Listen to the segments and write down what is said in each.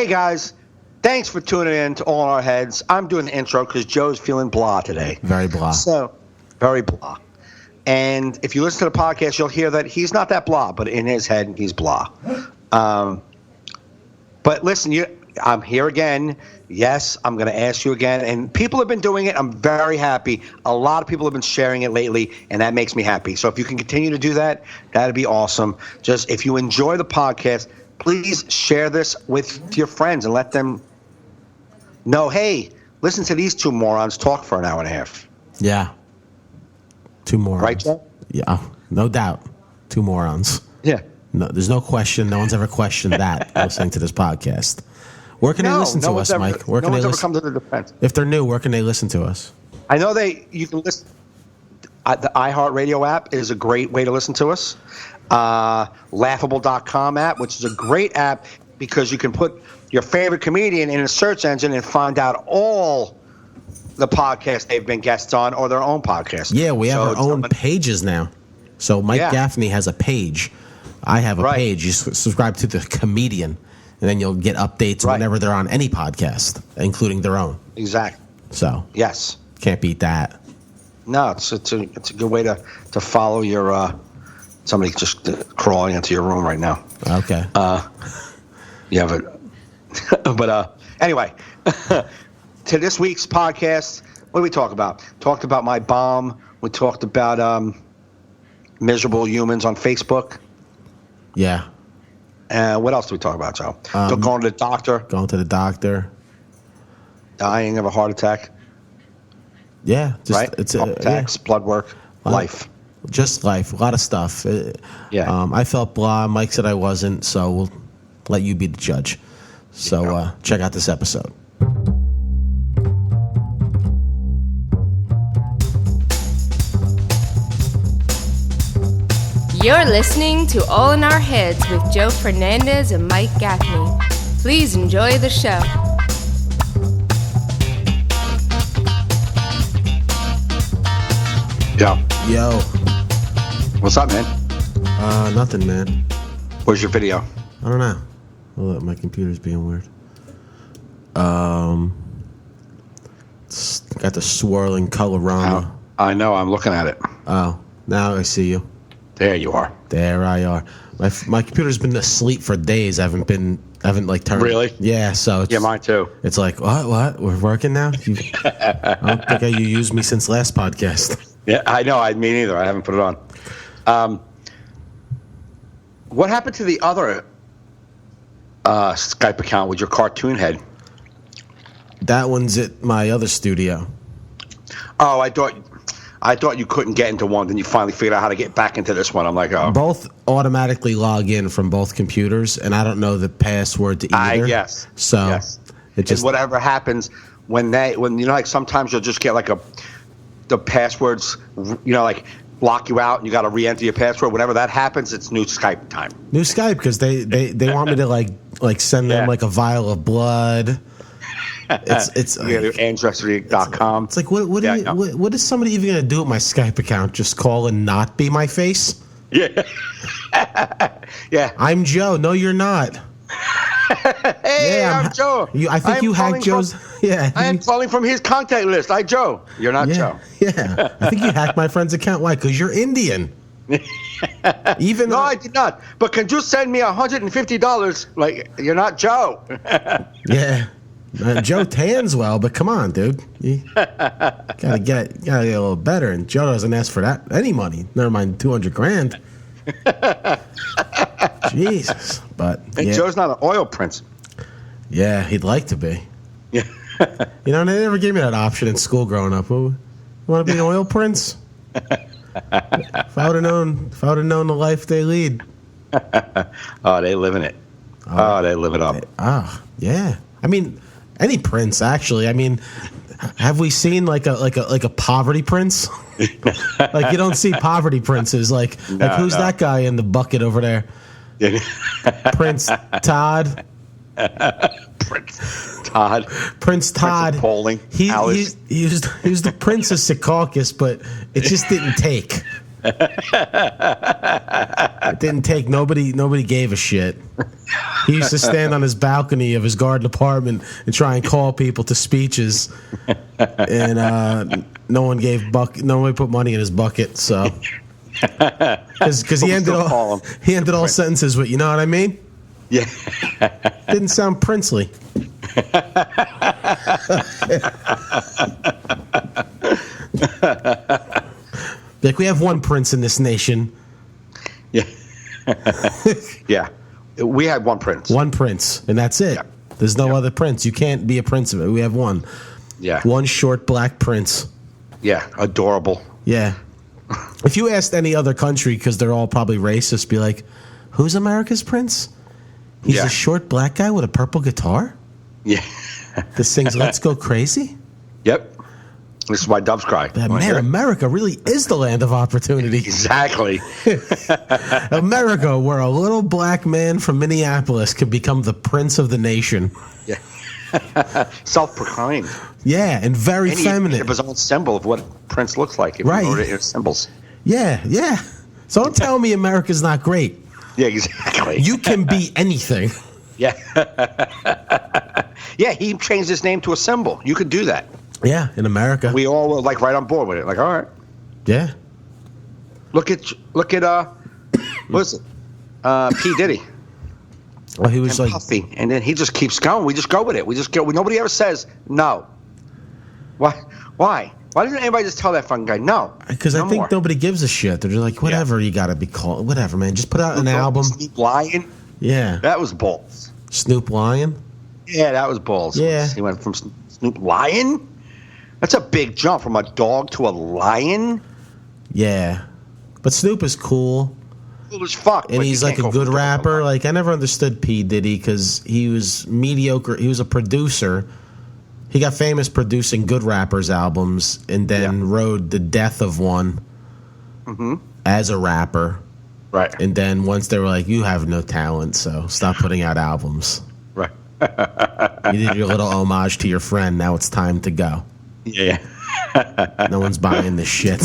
Hey, guys. Thanks for tuning in to All in Our Heads. I'm doing the intro because Joe's feeling blah today. Very blah. So, very blah. And if you listen to the podcast, you'll hear that he's not that blah, but in his head, he's blah. But listen, I'm here again. Yes, I'm going to ask you again. And people have been doing it. I'm very happy. A lot of people have been sharing it lately, and that makes me happy. So if you can continue to do that, that'd be awesome. Just if you enjoy the podcast, please share this with your friends and let them know, hey, listen to these two morons talk for an hour and a half. Yeah. Two morons. Right, Joe? Yeah, no doubt. Two morons. Yeah. No, there's no question. No one's ever questioned that listening to this podcast. Where can they listen to us, Mike? Where can no they one's ever listen? come to the defense. If they're new, where can they listen to us? I know you can listen. The iHeartRadio app is a great way to listen to us. Laughable.com app, which is a great app because you can put your favorite comedian in a search engine and find out all the podcasts they've been guests on or their own podcast. Yeah, we have our own pages now. So Mike Gaffney has a page. I have a page. You subscribe to the comedian, and then you'll get updates whenever they're on any podcast, including their own. Exactly. So yes, can't beat that. No, it's a good way to follow your somebody just crawling into your room right now. Okay. Yeah, but anyway, to this week's podcast, what did we talk about? Talked about my bomb. We talked about miserable humans on Facebook. Yeah. What else did we talk about, Joe? Going to the doctor. Going to the doctor. Dying of a heart attack. Yeah. Just, right? It's heart attacks, blood work, life. Just life. A lot of stuff. Yeah. I felt blah. Mike said I wasn't, so we'll let you be the judge. So check out this episode. You're listening to All in Our Heads with Joe Fernandez and Mike Gaffney. Please enjoy the show. Yo. What's up, man? Nothing, man. Where's your video? I don't know. Well, my computer's being weird. It's got the swirling colorama. I know. I'm looking at it. Oh, now I see you. There you are. There I are. My computer's been asleep for days. I haven't turned. Really? Yeah. So it's, mine too. It's like what? We're working now. I don't think you used me since last podcast. Yeah, I know. Me neither. I haven't put it on. What happened to the other Skype account with your cartoon head? That one's at my other studio. Oh, I thought you couldn't get into one. Then you finally figured out how to get back into this one. I'm like, oh. Both automatically log in from both computers, and I don't know the password to either. Yes. So yes. It just and whatever happens when like sometimes you'll just get like the passwords, like block you out and you got to re-enter your password. Whenever that happens, it's new Skype time. New Skype because they want me to like send them like a vial of blood. It's Ancestry.com. It's like what is somebody even gonna do with my Skype account? Just call and not be my face? Yeah. Yeah. I'm Joe. No, you're not. Hey, I'm Joe. I think you hacked Joe's. I am calling from his contact list. Joe. You're not Joe. Yeah. I think you hacked my friend's account. Why? Because you're Indian. No, I did not. But can you send me $150? Like, you're not Joe. Yeah. Joe tans well, but come on, dude. You gotta get a little better. And Joe doesn't ask for that any money. Never mind $200,000. Jesus, but and Joe's not an oil prince. Yeah, he'd like to be. Yeah. They never gave me that option in school growing up. You want to be an oil prince? If I would have known the life they lead. Oh, they live in it. Oh, they live it up. Yeah. I mean, any prince, actually. I mean, have we seen like a poverty prince? Like you don't see poverty princes. Like who's that guy in the bucket over there? Prince Todd. Prince Todd. Polling. He was the Prince of Secaucus, but it just didn't take. It didn't take nobody. Nobody gave a shit. He used to stand on his balcony of his garden apartment and try and call people to speeches, and no one put money in his bucket. So, because he ended all sentences with, you know what I mean? Yeah. Didn't sound princely. Like, we have one prince in this nation. Yeah. Yeah. We had one prince. One prince, and that's it. Yeah. There's no other prince. You can't be a prince of it. We have one. Yeah. One short black prince. Yeah. Adorable. Yeah. If you asked any other country, because they're all probably racist, be like, who's America's prince? He's a short black guy with a purple guitar Yeah. that sings Let's Go Crazy? Yep. This is why doves cry. Man, America really is the land of opportunity. Exactly. America, where a little black man from Minneapolis could become the prince of the nation. Yeah. Self-proclaimed. Yeah, and very feminine. It was own symbol of what Prince looks like. If Right. You wrote it in symbols. Yeah, yeah. So don't tell me America's not great. Yeah, exactly. You can be anything. Yeah. Yeah, he changed his name to a symbol. You could do that. Yeah, in America. We all were like right on board with it. Like, all right. Yeah. Look at what is it? P. Diddy. Well, he was And like, Puffy. And then he just keeps going. We just go with it. We just go. Nobody ever says no. Why? Why doesn't anybody just tell that fucking guy no? because I think nobody gives a shit. They're just like, whatever you got to be called. Whatever, man. Just put out an album. Snoop Lion. Yeah. That was balls. Snoop Lion. Yeah, that was balls. Yeah. He went from Snoop Lion. That's a big jump from a dog to a lion. Yeah. But Snoop is cool. Cool as fuck. And he's like a good rapper. Like, I never understood P. Diddy because he was mediocre. He was a producer. He got famous producing good rappers' albums and then rode the death of one as a rapper. Right. And then once they were like, you have no talent, so stop putting out albums. Right. You did your little homage to your friend. Now it's time to go. Yeah. No one's buying this shit.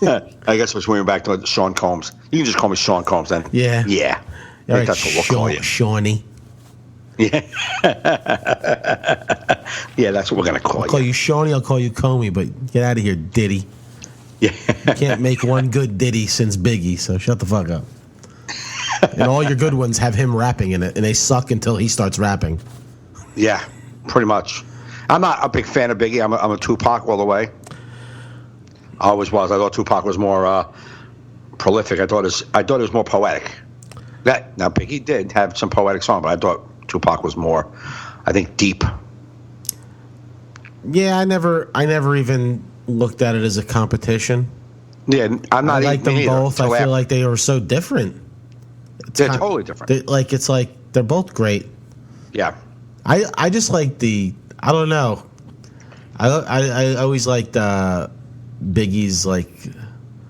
I guess we're swinging back to Sean Combs. You can just call me Sean Combs then. Yeah. Yeah. All right, that's what we'll call you. Shawnee. Yeah. Yeah, that's what we're going to call I'll call you Shawnee, I'll call you Comey, but get out of here, Diddy. Yeah. You can't make one good Diddy since Biggie, so shut the fuck up. And all your good ones have him rapping in it, and they suck until he starts rapping. Yeah, pretty much. I'm not a big fan of Biggie. I'm a Tupac all the way. I always was. I thought Tupac was more prolific. I thought it was more poetic. Now Biggie did have some poetic songs, but I thought Tupac was more, I think, deep. Yeah, I never even looked at it as a competition. Yeah, I'm not. I like them either, both. I feel like they are so different. They're totally different. It's like they're both great. Yeah. I just like I don't know. I always liked Biggie's, like,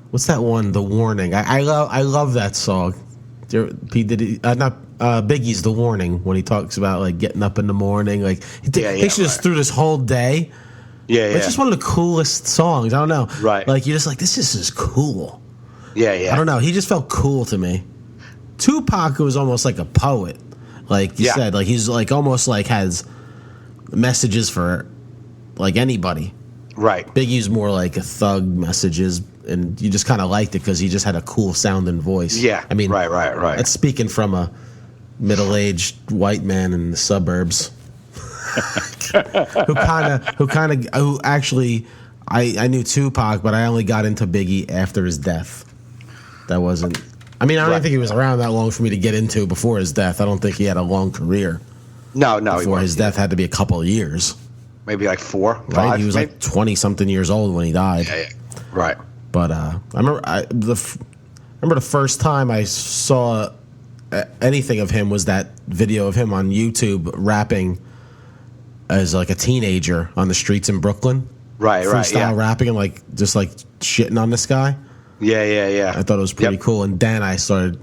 what's that one? The Warning. I love that song. P. Diddy, not Biggie's The Warning, when he talks about like getting up in the morning, like he takes you just through this whole day. Yeah, It's just one of the coolest songs. I don't know. Right. Like, you're just like, this is cool. Yeah, yeah. I don't know. He just felt cool to me. Tupac was almost like a poet. Like you said, like he's like almost like has messages for like anybody. Right. Biggie's more like a thug messages, and you just kind of liked it because he just had a cool sounding voice. Yeah. I mean, right. That's speaking from a middle-aged white man in the suburbs. who actually, I knew Tupac, but I only got into Biggie after his death. That wasn't. I mean, I don't think he was around that long for me to get into before his death. I don't think he had a long career. No. Before his death had to be a couple of years. Maybe like 4, 5. Right? He was maybe? like 20-something years old when he died. Yeah. Right. But I remember the first time I saw anything of him was that video of him on YouTube rapping as like a teenager on the streets in Brooklyn. Right. Freestyle rapping and like just like shitting on this guy. Yeah. I thought it was pretty cool. And then I started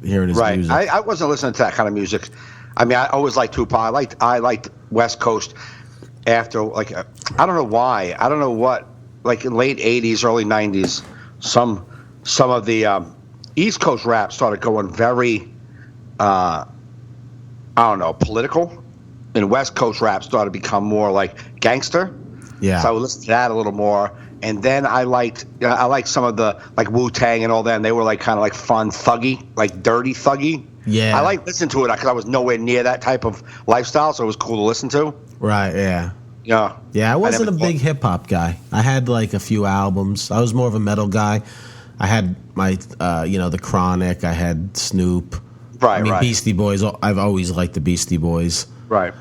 hearing his music. I wasn't listening to that kind of music. I mean, I always liked Tupac. I liked West Coast after, like, I don't know why. I don't know what, like in late 80s, early 90s, some some of the East Coast rap started going very, I don't know, political, and West Coast rap started to become more like gangster. Yeah. So I would listen to that a little more. And then I liked some of the like Wu-Tang and all that, and they were like kind of like fun, thuggy, like dirty thuggy. Yeah. I like listening to it because I was nowhere near that type of lifestyle, so it was cool to listen to. Right. Yeah. Yeah. Yeah. I wasn't a big hip hop guy. I had like a few albums. I was more of a metal guy. I had my, the Chronic. I had Snoop. Right. I mean, right. Beastie Boys. I've always liked the Beastie Boys. Right.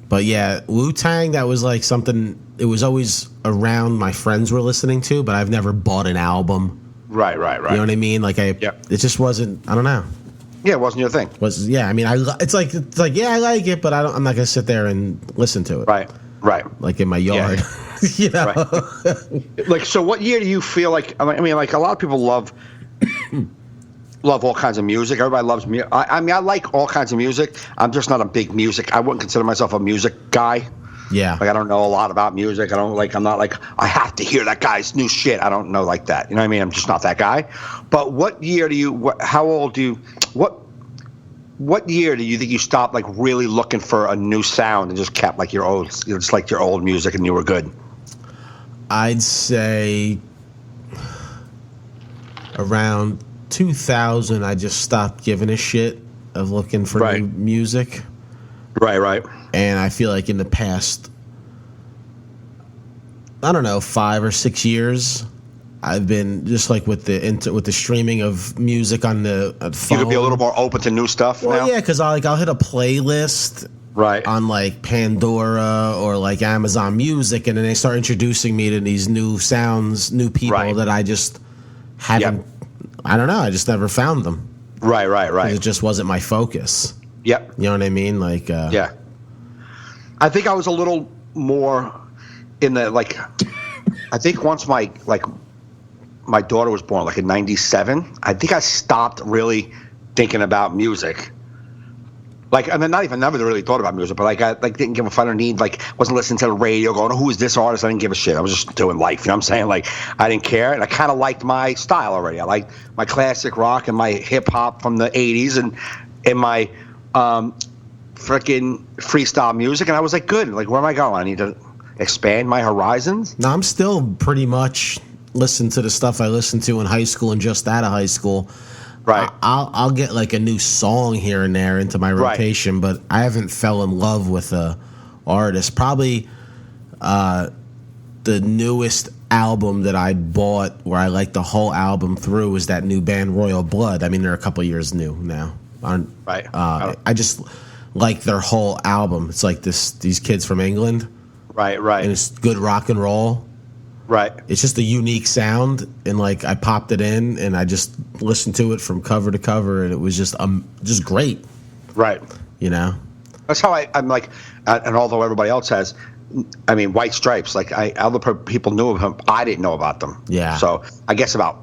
But yeah, Wu-Tang, that was like something, it was always around my friends were listening to, but I've never bought an album. Right. You know what I mean? Like it just wasn't, I don't know. Yeah, it wasn't your thing. I mean, it's like, yeah, I like it, but I'm not going to sit there and listen to it. Right. Like in my yard. You know? Right. Like, so what year do you feel like, I mean, like a lot of people love all kinds of music. Everybody loves music. I mean, I like all kinds of music. I'm just not a big music. I wouldn't consider myself a music guy. Yeah. Like, I don't know a lot about music. I'm not like, I have to hear that guy's new shit. I don't know like that. You know what I mean? I'm just not that guy. But what year what year do you think you stopped like really looking for a new sound and just kept like your old music and you were good? I'd say around 2000, I just stopped giving a shit of looking for new music. Right. And I feel like in the past, I don't know, 5 or 6 years, I've been just like with the streaming of music on the phone. You could be a little more open to new stuff now? Yeah, because I'll hit a playlist on like Pandora or like Amazon Music, and then they start introducing me to these new sounds, new people that I just haven't. Yep. I don't know. I just never found them. Right. It just wasn't my focus. Yep. You know what I mean? Like, yeah. I think I was a little more in the like. I think once my daughter was born, like in '97, I think I stopped really thinking about music. Like, and then never really thought about music, but like I didn't give a fuck. Wasn't listening to the radio, going, "Who is this artist?" I didn't give a shit. I was just doing life. You know what I'm saying? Like, I didn't care, and I kind of liked my style already. I liked my classic rock and my hip hop from the '80s, and my freaking freestyle music. And I was like, good. Like, where am I going? I need to expand my horizons. No, I'm still pretty much listening to the stuff I listened to in high school and just out of high school. Right. I'll get like a new song here and there into my rotation, but I haven't fell in love with a artist. Probably the newest album that I bought where I liked the whole album through was that new band Royal Blood. I mean, they're a couple years new now. Right. I just like their whole album. It's like these kids from England. Right. And it's good rock and roll. Right. It's just a unique sound, and like I popped it in, and I just listened to it from cover to cover, and it was just great. Right. You know. That's how I'm like, and although everybody else has, I mean, White Stripes. Like other people knew of him, I didn't know about them. Yeah. So I guess about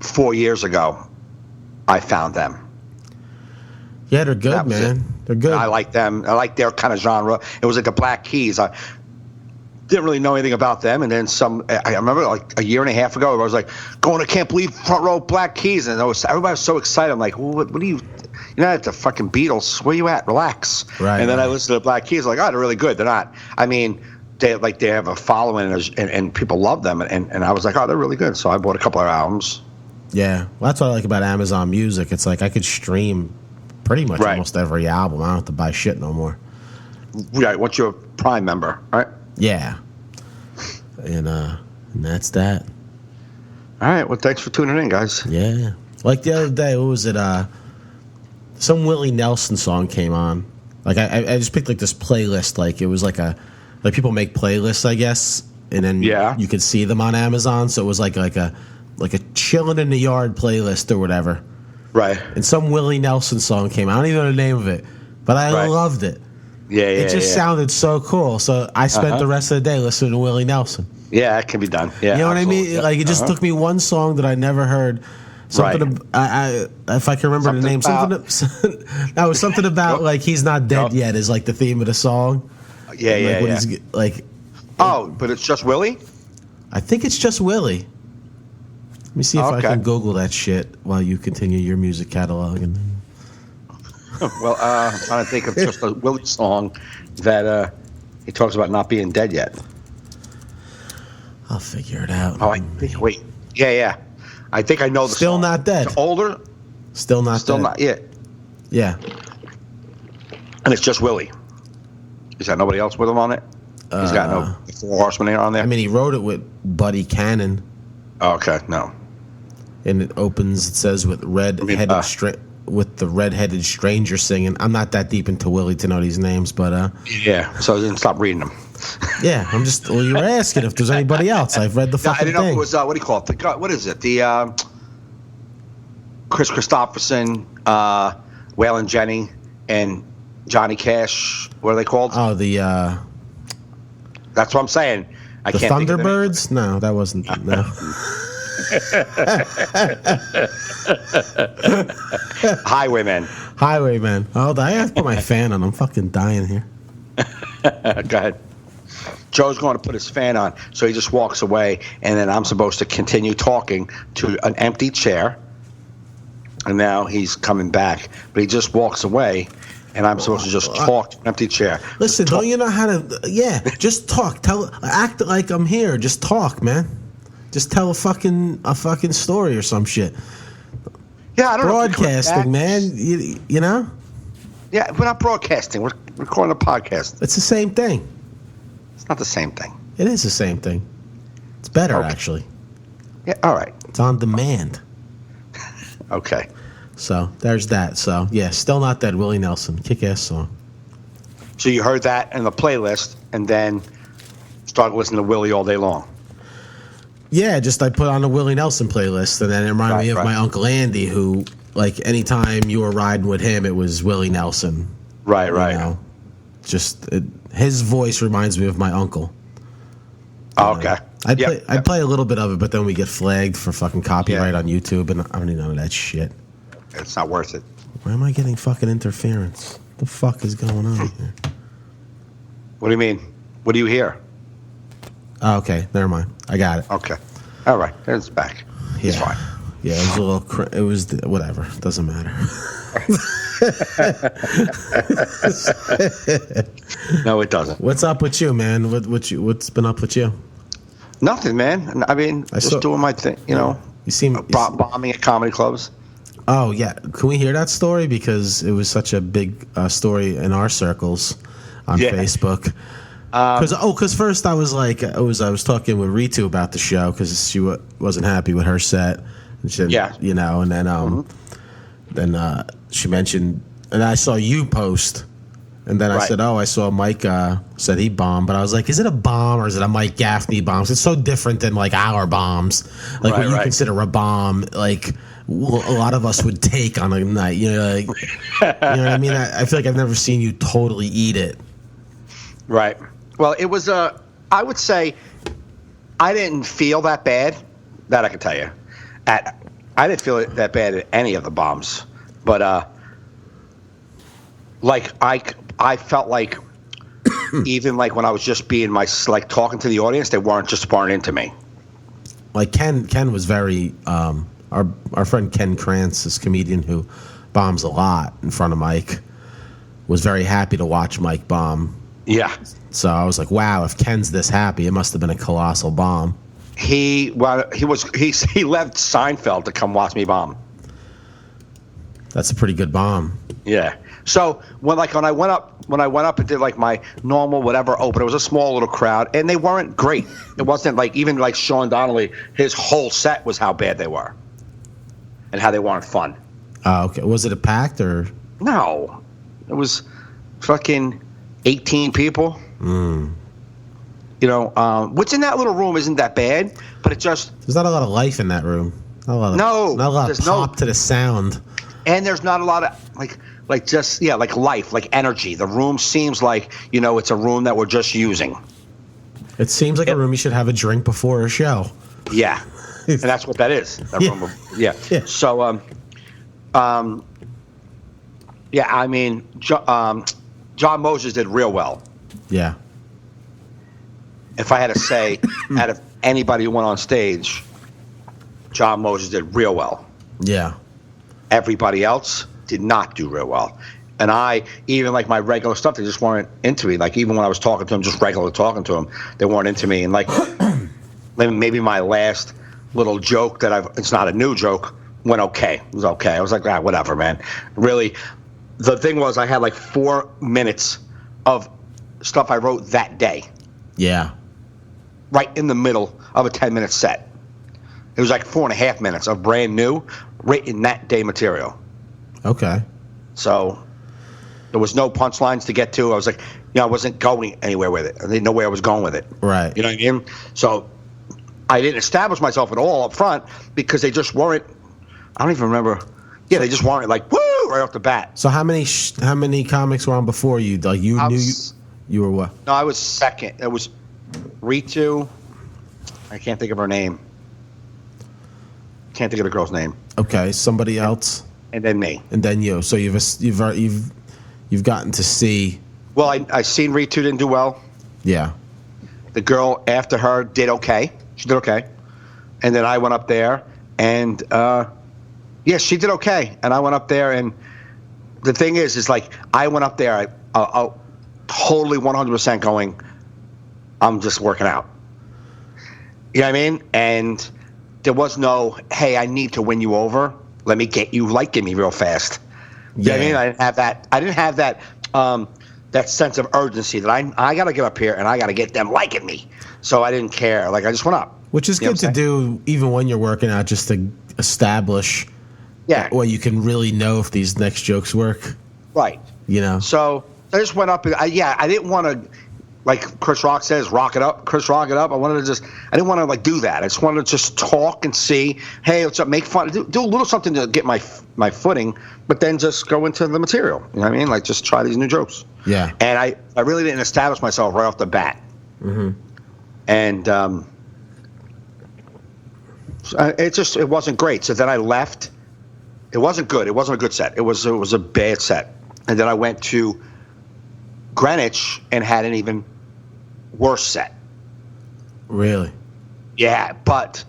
4 years ago, I found them. Yeah, they're good, man. They're good. I like them. I like their kind of genre. It was like the Black Keys. I didn't really know anything about them, and then I remember like a year and a half ago, I was like, going to Can't Believe Front Row Black Keys, and everybody was so excited. I'm like, well, what are you? You're not at the fucking Beatles. Where you at? Relax. Right. And then I listened to the Black Keys, like, oh, they're really good. They're not. I mean, they have a following, and people love them, and I was like, oh, they're really good. So I bought a couple of albums. Yeah, well, that's what I like about Amazon Music. It's like I could stream pretty much almost every album. I don't have to buy shit no more. Right. Once you're a Prime member, right? Yeah. And that's that. All right. Well, thanks for tuning in, guys. Yeah. Like the other day, what was it? Some Willie Nelson song came on. Like I just picked like this playlist. Like it was like people make playlists, I guess, and then you could see them on Amazon. So it was like a chilling in the yard playlist or whatever. Right. And some Willie Nelson song came. I don't even know the name of it, but I loved it. Yeah. It just sounded so cool. So I spent the rest of the day listening to Willie Nelson. Yeah, that can be done. Yeah, you know what I mean? Yeah. Like it just took me one song that I never heard. Something. If I can remember the name, something about like he's not dead yet is like the theme of the song. Yeah. He's, like. Oh, but it's just Willie. I think it's just Willie. Let me see if I can Google that shit while you continue your music catalog. And Well, I'm trying to think of just a Willie song that he talks about not being dead yet. I'll figure it out. Oh, wait. Yeah. I think I know the Still song. Not Dead. It's older. Still Not Still Dead. not. Yeah. Yeah. And it's just Willie. Is there nobody else with him on it? He's got no Four Horsemen on there? I mean, he wrote it with Buddy Cannon. Oh, okay, no. And it opens, it says, with with the red-headed stranger singing. I'm not that deep into Willie to know these names, but... Yeah, so I didn't stop reading them. Yeah, I'm just... Well, you were asking if there's anybody else. I've read the fucking thing. I didn't know if it was... what do you call it? What is it? The... Chris Christopherson, Waylon Jennings, and Johnny Cash. What are they called? Oh, the... That's what I'm saying. I the can't think of Thunderbirds? No, that wasn't... No. Highwaymen. Highwaymen. Oh, I have to put my fan on. I'm fucking dying here. Go ahead. Joe's going to put his fan on, so he just walks away, and then I'm supposed to continue talking to an empty chair. And now he's coming back, but he just walks away, and I'm supposed to just talk to an empty chair. Listen, don't you know how to? Yeah, just talk. Act like I'm here. Just talk, man. Just tell a fucking story or some shit. Yeah, I don't broadcasting, man. You know. Yeah, we're not broadcasting. We're recording a podcast. It's the same thing. It's not the same thing. It is the same thing. It's better, actually. Yeah, all right. It's on demand. Okay. So there's that. So yeah, Still Not Dead. Willie Nelson, kick-ass song. So you heard that in the playlist, and then started listening to Willie all day long. Yeah, just I put on the Willie Nelson playlist, and then it reminded me of my Uncle Andy, who, like, anytime you were riding with him, it was Willie Nelson. Right. You know? His voice reminds me of my uncle. Oh, okay. I'd play a little bit of it, but then we get flagged for fucking copyright on YouTube, and I don't need none of that shit. It's not worth it. Why am I getting fucking interference? What the fuck is going on here? What do you mean? What do you hear? Oh, okay, never mind. I got it. Okay. All right. It's back. Yeah. It's fine. Yeah, it was a little... it was... Whatever. Doesn't matter. No, it doesn't. What's up with you, man? What's been up with you? Nothing, man. I mean, just doing my thing, you know. You seem... bombing at comedy clubs. Oh, yeah. Can we hear that story? Because it was such a big story in our circles on Facebook. Because first I was like, I was talking with Ritu about the show because she wasn't happy with her set. And she, you know, and then then she mentioned, and I saw you post, and then I said, I saw Mike said he bombed, but I was like, is it a bomb or is it a Mike Gaffney bomb? It's so different than like our bombs, like what you consider a bomb, like a lot of us would take on a night. You know, like, you know what I mean? I feel like I've never seen you totally eat it. Right. Well, it was I would say I didn't feel that bad. That I can tell you. I didn't feel it that bad at any of the bombs, but like I felt like even like when I was just being like talking to the audience, they weren't into me. Like Ken was very our friend Ken Krantz, this comedian who bombs a lot in front of Mike, was very happy to watch Mike bomb. Yeah. So I was like, wow, if Ken's this happy, it must have been a colossal bomb. He left Seinfeld to come watch me bomb. That's a pretty good bomb. Yeah. So when I went up and did like my normal whatever open, it was a small little crowd, and they weren't great. It wasn't like even like Sean Donnelly, his whole set was how bad they were, and how they weren't fun. Okay. Was it a packed or? No, it was fucking 18 people. You know, what's in that little room isn't that bad, but it just... There's not a lot of life in that room. Not a lot of pop to the sound. And there's not a lot of, like life, like energy. The room seems like, you know, it's a room that we're just using. It seems like a room you should have a drink before a show. Yeah. And that's what that is. That room, yeah. So, yeah, I mean, John Moses did real well. Yeah. If I had to say, out of anybody who went on stage, John Moses did real well. Yeah. Everybody else did not do real well. And I, even like my regular stuff, they just weren't into me. Like even when I was talking to them, just regular talking to them, they weren't into me. And like maybe my last little joke it's not a new joke, went okay. It was okay. I was like, whatever, man. Really, the thing was I had like 4 minutes of stuff I wrote that day. Yeah. Right in the middle of a 10-minute set. It was like 4.5 minutes of brand new, written that day material. Okay. So there was no punchlines to get to. I was like, I wasn't going anywhere with it. I didn't know where I was going with it. Right. You know what I mean? So I didn't establish myself at all up front because they just weren't. I don't even remember. Yeah, they just weren't like woo right off the bat. So how many comics were on before you? Like you you were what? No, I was second. It was Ritu. I can't think of her name. Can't think of the girl's name. Okay, somebody else. And then me. And then you. So you've gotten to see. Well, I seen Ritu didn't do well. Yeah. The girl after her did okay. She did okay. And then I went up there and she did okay. And I went up there and the thing is like I went up there I totally 100% going, I'm just working out. You know what I mean? And there was no, hey, I need to win you over. Let me get you liking me real fast. You know what I mean? I didn't have that. I didn't have that that sense of urgency that I got to get up here and I got to get them liking me. So I didn't care. Like I just went up. Which is good to do even when you're working out, just to establish well, you can really know if these next jokes work. Right. You know? So I just went up. And I didn't want to, like Chris Rock says, rock it up. Chris Rock it up. I didn't want to like do that. I just wanted to just talk and see, hey, what's up, make fun, do a little something to get my footing, but then just go into the material. You know what I mean? Like just try these new jokes. Yeah. And I really didn't establish myself right off the bat. Mm-hmm. And it wasn't great. So then I left. It wasn't good. It wasn't a good set. It was a bad set. And then I went to Greenwich and had an even worse set. Really? Yeah, but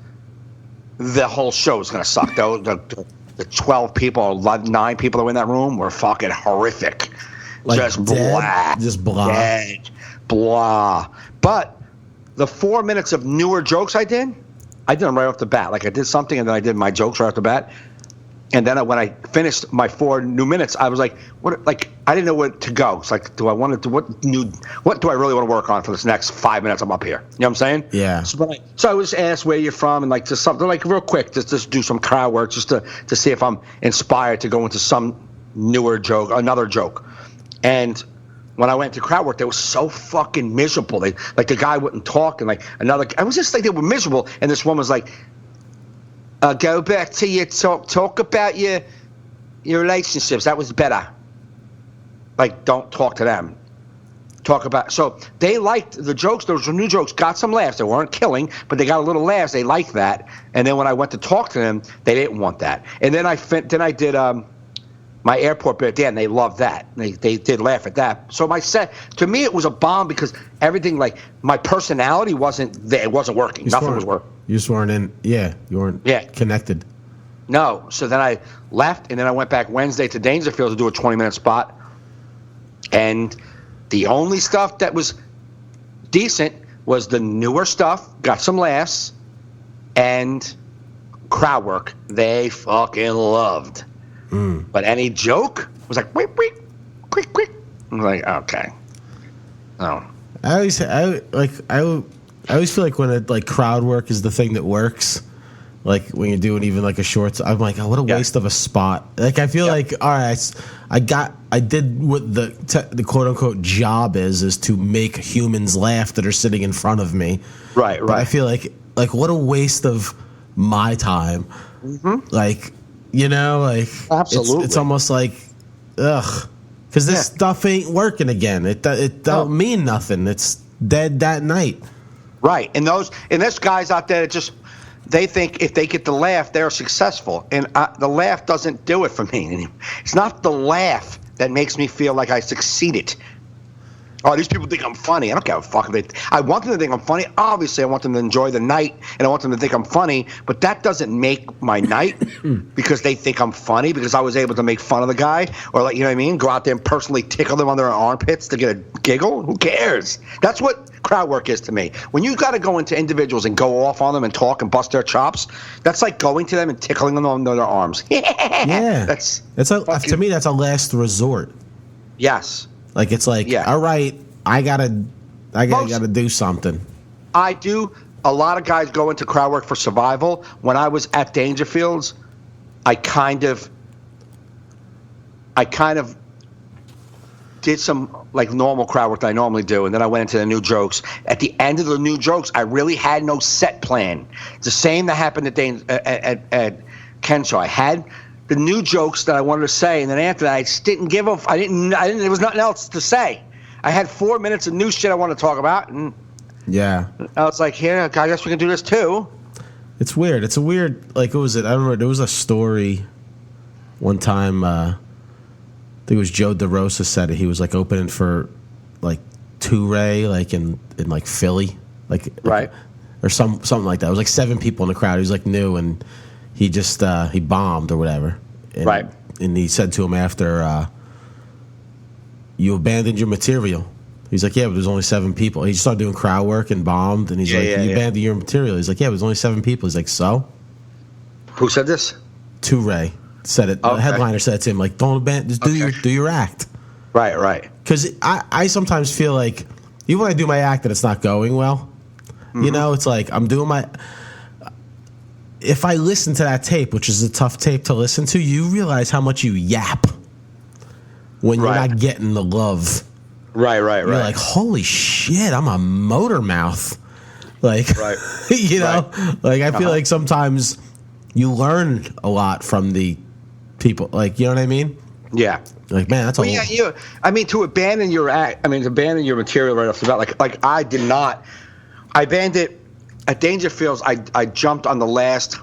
the whole show was going to suck. Though the 12 people or 9 people that were in that room were fucking horrific. Like just dead? blah. Just blah. Dead, blah. But the 4 minutes of newer jokes I did them right off the bat. Like I did something and then I did my jokes right off the bat. And then when I finished my 4 new minutes, I was like, "What?" Like I didn't know where to go. It's like, do I want to do what do I really want to work on for this next 5 minutes? I'm up here. You know what I'm saying? Yeah. So I was asked where you're from and like just something like real quick, just do some crowd work, just to see if I'm inspired to go into some newer joke, another joke. And when I went to crowd work, they were so fucking miserable. They like the guy wouldn't talk and like another. I was just like they were miserable. And this woman was like, go back to your talk about your relationships. That was better. Like, don't talk to them. Talk about. So they liked the jokes. Those were new jokes. Got some laughs. They weren't killing, but they got a little laughs. They liked that. And then when I went to talk to them, they didn't want that. And then I did my airport bit. Dan, they loved that. They did laugh at that. So my set, to me, it was a bomb because everything, like my personality wasn't there. It wasn't working. Nothing was working. You just weren't in. Yeah, you weren't connected. No. So then I left, and then I went back Wednesday to Dangerfield to do a 20-minute spot. And the only stuff that was decent was the newer stuff, got some laughs, and crowd work. They fucking loved. But any joke was like, quick. I'm like, okay. No. I always feel like when like crowd work is the thing that works. Like when you're doing even like a short, I'm like, oh, what a waste of a spot. Like I feel like, all right, I did what the quote unquote job is to make humans laugh that are sitting in front of me. Right. But I feel like what a waste of my time. Mm-hmm. Like, you know, like absolutely, it's almost like, ugh, because this stuff ain't working again. It don't mean nothing. It's dead that night. Right, and there's guys out there that just they think if they get the laugh, they're successful, and the laugh doesn't do it for me anymore. It's not the laugh that makes me feel like I succeeded. Oh, these people think I'm funny. I don't give a fuck. I want them to think I'm funny. Obviously, I want them to enjoy the night, and I want them to think I'm funny. But that doesn't make my night because they think I'm funny because I was able to make fun of the guy, or like, you know what I mean? Go out there and personally tickle them on their armpits to get a giggle. Who cares? That's what crowd work is to me. When you got to go into individuals and go off on them and talk and bust their chops, that's like going to them and tickling them on their arms. Yeah, to me that's a last resort. Yes. Like it's like, all right, I gotta do something. I do. A lot of guys go into crowd work for survival. When I was at Dangerfields, I kind of did some like normal crowd work that I normally do, and then I went into the new jokes. At the end of the new jokes, I really had no set plan. It's the same that happened at Ken show. I had the new jokes that I wanted to say, and then after that, I just didn't give a. I didn't. There was nothing else to say. I had 4 minutes of new shit I wanted to talk about, and yeah, I was like, "Yeah, I guess we can do this too." It's weird. It's a weird. Like, what was it? I remember there was a story one time. I think it was Joe DeRosa said it. He was like opening for like Toure, like in like Philly, like right, or something like that. It was like 7 people in the crowd. He was like new and. He just he bombed or whatever, and, right? And he said to him after, "You abandoned your material." He's like, "Yeah, but there's only 7 people." He just started doing crowd work and bombed, and he's like, "You abandoned your material." He's like, "Yeah, but there's only 7 people." He's like, "So?" Who said this? Toure said it. The headliner said it to him, like, "Don't abandon, just do your act." Right. Because I sometimes feel like even when I do my act that it's not going well, you know, it's like I'm doing my. If I listen to that tape, which is a tough tape to listen to, you realize how much you yap when you're not getting the love. Right. You're like, holy shit, I'm a motor mouth. Like, you know, like I feel like sometimes you learn a lot from the people. Like, you know what I mean? Yeah. Like, man, that's I mean, to abandon your act, to abandon your material right off the bat, like I did not. I abandoned it. At Dangerfields, I jumped on the last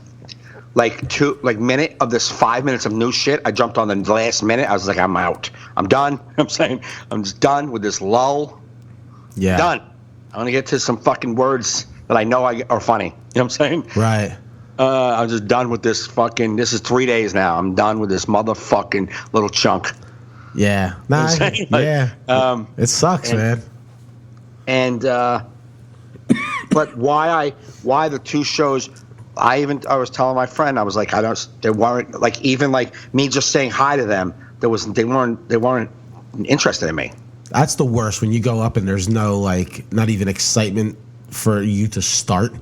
minute of this 5 minutes of new shit. I jumped on the last minute. I was like, I'm out. I'm done. I'm saying I'm just done with this lull. Yeah. Done. I want to get to some fucking words that I know are funny. You know what I'm saying? Right. I'm just done with this fucking. This is 3 days now. I'm done with this motherfucking little chunk. Yeah. Nah, it sucks, man. And but why the 2 shows? I was telling my friend, I was like, they weren't like, even like me just saying hi to them. They weren't interested in me. That's the worst when you go up and there's no like, not even excitement for you to start.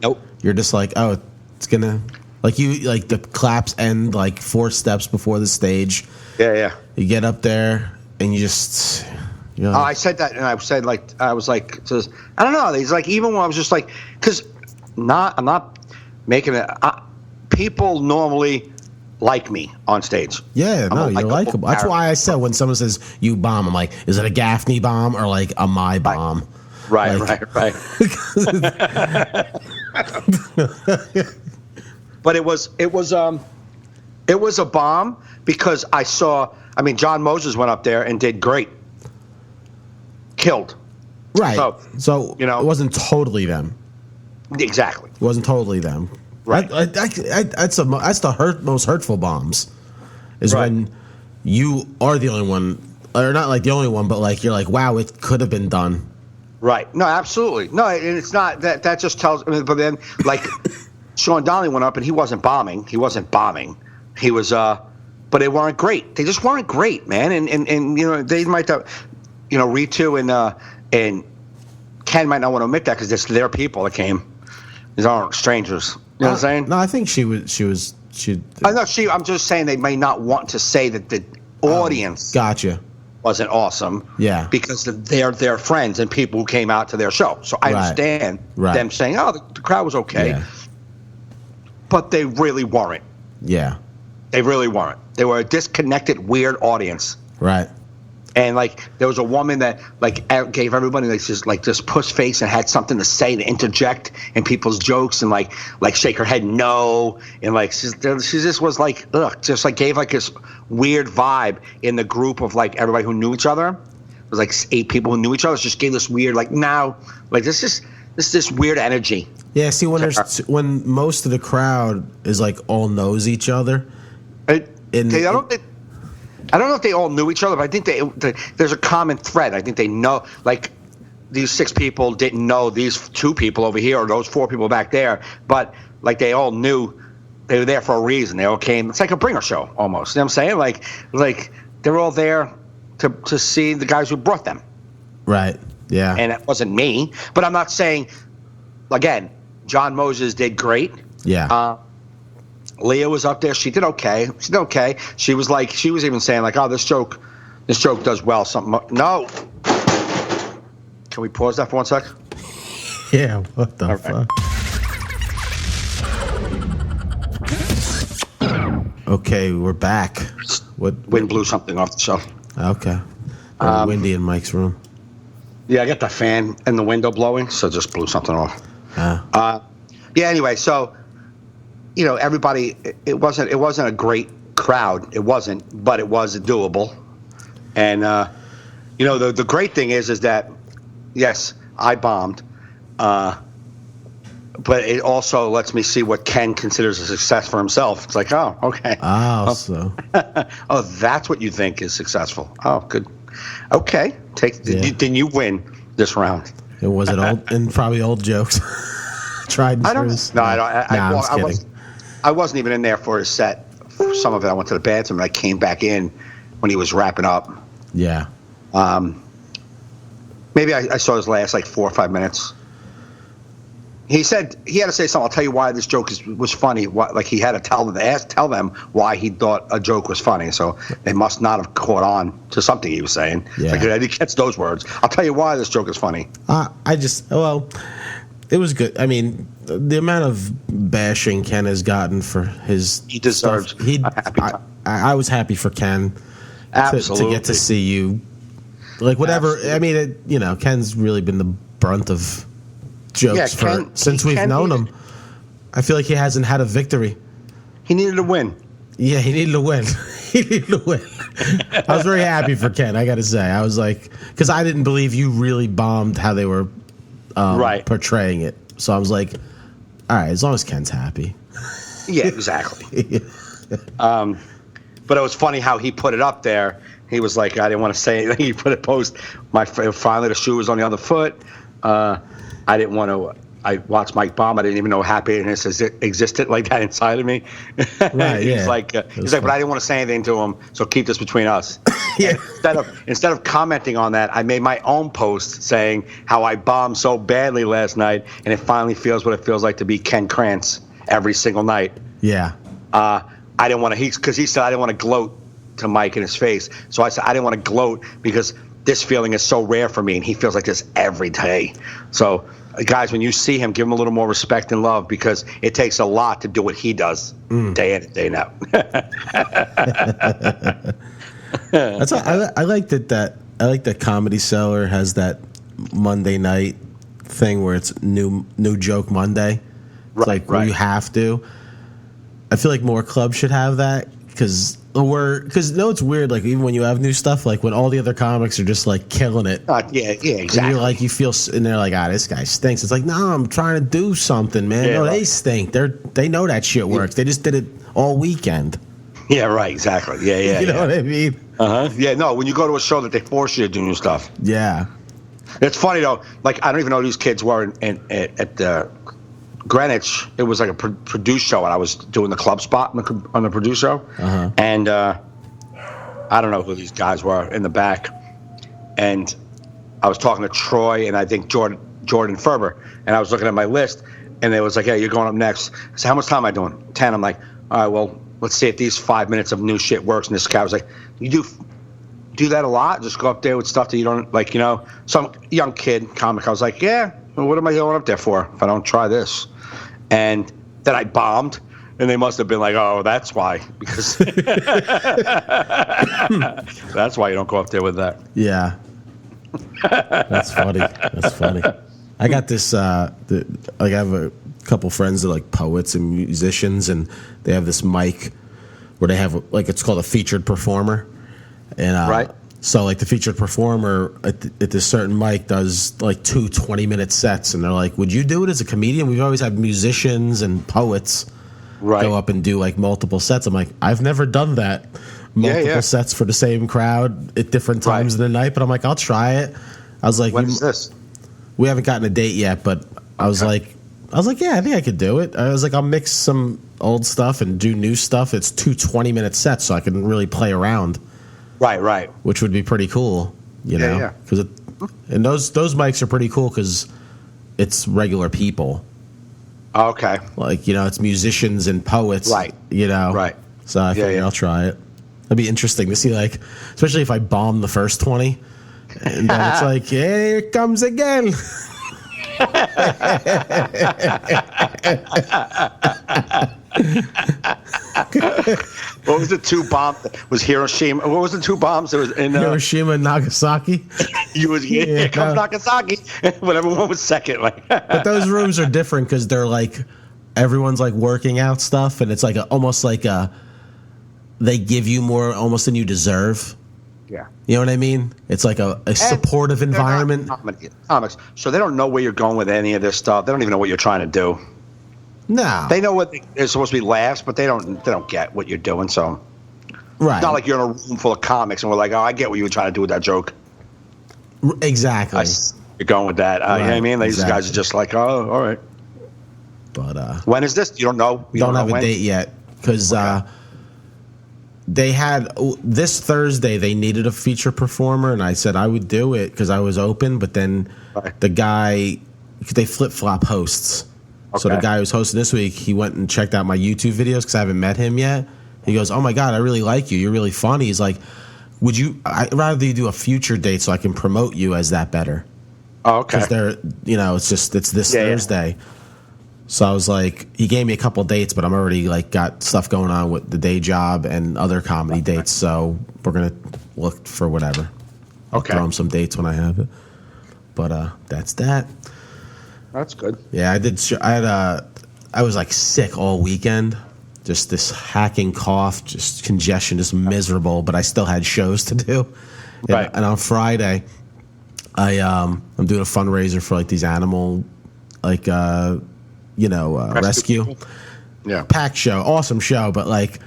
Nope. You're just like, oh, it's gonna like the claps end like 4 steps before the stage. Yeah. You get up there and you just. You know, I said that, and I said I don't know. He's like, even when I was just like, because I'm not making it. People normally like me on stage. Yeah, you're likable. That's why I said when someone says you bomb, I'm like, is it a Gaffney bomb or like a my bomb? Right. But it was a bomb because I saw. I mean, John Moses went up there and did great. Killed. Right. So you know, it wasn't totally them. Exactly. It wasn't totally them. Right. That's the most hurtful bombs. Is when you are the only one, or not like the only one, but like you're like, wow, it could have been done. Right. No, absolutely. No, and it's not that. That just tells. But then, like, Sean Donnelly went up and he wasn't bombing. He was. But they weren't great. They just weren't great, man. And you know, they might have. You know, Ritu and Ken might not want to admit that because it's their people that came. These aren't strangers. You know what I'm saying? No, I think she. I'm just saying they may not want to say that the audience. Gotcha. Wasn't awesome. Yeah. Because they're their friends and people who came out to their show. So I understand them saying, "Oh, the crowd was okay," but they really weren't. Yeah. They really weren't. They were a disconnected, weird audience. Right. And like there was a woman that like gave everybody like this puss face and had something to say to interject in people's jokes and like shake her head no and like she just was like just like gave like this weird vibe in the group of like everybody who knew each other. was like 8 people who knew each other. It just gave this weird, like, now, like, this weird energy. Yeah, see, when most of the crowd is like all knows each other. I don't know if they all knew each other, but I think there's a common thread. I think they know, like, these 6 people didn't know these 2 people over here or those 4 people back there, but like they all knew they were there for a reason. They all came. It's like a bringer show almost. You know what I'm saying? Like they're all there to see the guys who brought them. Right. Yeah. And it wasn't me, but I'm not saying. Again, John Moses did great. Yeah. Leah was up there. She did okay. She was even saying like, "Oh, this joke does well." Something. No. Can we pause that for 1 sec? Yeah. What the fuck? Okay, we're back. Wind blew something off the shelf. Okay. Windy in Mike's room. Yeah, I got the fan and the window blowing, so it just blew something off. Yeah. Anyway, so everybody. It wasn't a great crowd. It wasn't, but it was doable. And the great thing is that yes, I bombed, but it also lets me see what Ken considers a success for himself. It's like, oh, okay. So. Oh, that's what you think is successful. Oh, good. Okay, then you win this round. Was it old and probably old jokes? Tried and true. I wasn't even in there for his set. For some of it, I went to the bathroom and I came back in when he was wrapping up. Yeah. Maybe I saw his last like 4 or 5 minutes. He said he had to say something. I'll tell you why this joke was funny. Like he had to tell them why he thought a joke was funny. So they must not have caught on to something he was saying. Yeah. Like I didn't catch those words. I'll tell you why this joke is funny. It was good. I mean, the amount of bashing Ken has gotten for his he deserves. Stuff, I was happy for Ken. Absolutely. To get to see you, like whatever. Absolutely. I mean, Ken's really been the brunt of jokes since we've known him. I feel like he hasn't had a victory. He needed to win. Yeah, he needed to win. I was very happy for Ken, I got to say. I was like, because I didn't believe you really bombed how they were portraying it. So I was like, all right, as long as Ken's happy. Yeah, exactly. But it was funny how he put it up there. He was like, I didn't want to say anything. He put a post. Finally, the shoe was on the other foot. I didn't want to. I watched Mike bomb. I didn't even know happiness existed like that inside of me. Right. He's like, but I didn't want to say anything to him. So keep this between us. Yeah. Instead of commenting on that, I made my own post saying how I bombed so badly last night, and it finally feels what it feels like to be Ken Krantz every single night. Yeah. I didn't want to. Because he said I didn't want to gloat to Mike in his face. So I said I didn't want to gloat because this feeling is so rare for me, and he feels like this every day. So, guys, when you see him, give him a little more respect and love because it takes a lot to do what he does day in and day out. I like that. I like that Comedy Cellar has that Monday night thing where it's new joke Monday. It's where you have to. I feel like more clubs should have that because it's weird. Like even when you have new stuff, like when all the other comics are just like killing it. Yeah, exactly. And you're like, you feel, and they're like, this guy stinks. It's like, no, I'm trying to do something, man. Yeah, no, they stink. They know that shit works. They just did it all weekend. Yeah, right. Exactly. Yeah. You know what I mean? Yeah. No, when you go to a show that they force you to do new stuff. Yeah. It's funny though. Like I don't even know who these kids were at the Greenwich. It was like a produced show, and I was doing the club spot on the produced show, and I don't know who these guys were in the back, and I was talking to Troy and I think Jordan Ferber, and I was looking at my list, and it was like, "Hey, you're going up next." I said, "How much time am I doing?" 10. I'm like, "All right, well, let's see if these 5 minutes of new shit works." And this guy was like, "You do that a lot? Just go up there with stuff that you don't like, Some young kid comic. I was like, "Yeah. Well, what am I going up there for if I don't try this?" And then I bombed, and they must have been like, "Oh, that's why," because that's why you don't go up there with that. Yeah, that's funny. I got this. I have a couple friends that are like poets and musicians, and they have this mic where they have it's called a featured performer, and right. So like the featured performer at this certain mic does like 2 20-minute sets, and they're like, "Would you do it as a comedian?" We've always had musicians and poets go up and do like multiple sets. I'm like, I've never done that. Multiple sets for the same crowd at different times of the night, but I'm like, I'll try it. I was like, when is this? We haven't gotten a date yet, but I was like, yeah, I think I could do it. I was like, I'll mix some old stuff and do new stuff. It's 2 20-minute sets, so I can really play around. Right. Which would be pretty cool, you know? Yeah. And those mics are pretty cool because it's regular people. Okay. Like, you know, it's musicians and poets. Right. You know? Right. So I figured I'll try it. It'd be interesting to see, like, especially if I bomb the first 20. And then it's like, here it comes again. What was the 2 bombs? Was Hiroshima? What was the 2 bombs? There was in Hiroshima and Nagasaki. Here comes Nagasaki. But everyone was second. Like, but those rooms are different because they're like everyone's like working out stuff, and it's like almost like they give you more almost than you deserve. Yeah. You know what I mean? It's like a supportive environment. Comics, so they don't know where you're going with any of this stuff. They don't even know what you're trying to do. No. They know what there's supposed to be laughs, but they don't get what you're doing. So, right. It's not like you're in a room full of comics and we're like, oh, I get what you were trying to do with that joke. Exactly. You're going with that. You know what I mean? These guys are just like, oh, all right. But when is this? You don't know. You don't have a date yet because they had this Thursday. They needed a feature performer, and I said I would do it because I was open. But then the guy, they flip flop hosts. So the guy who's hosting this week, he went and checked out my YouTube videos because I haven't met him yet. He goes, "Oh my God, I really like you. You're really funny." He's like, I'd rather you do a future date so I can promote you as that better. Oh, okay. Because they're, it's this Thursday. Yeah. So I was like, he gave me a couple dates, but I'm already like got stuff going on with the day job and other comedy dates. So we're going to look for whatever. I'll throw him some dates when I have it. But that's that. That's good. Yeah, I was like sick all weekend. Just this hacking cough, just congestion, just miserable. But I still had shows to do. Right. And on Friday, I'm doing a fundraiser for like these animal, like rescue. Yeah. Packed show, awesome show, but like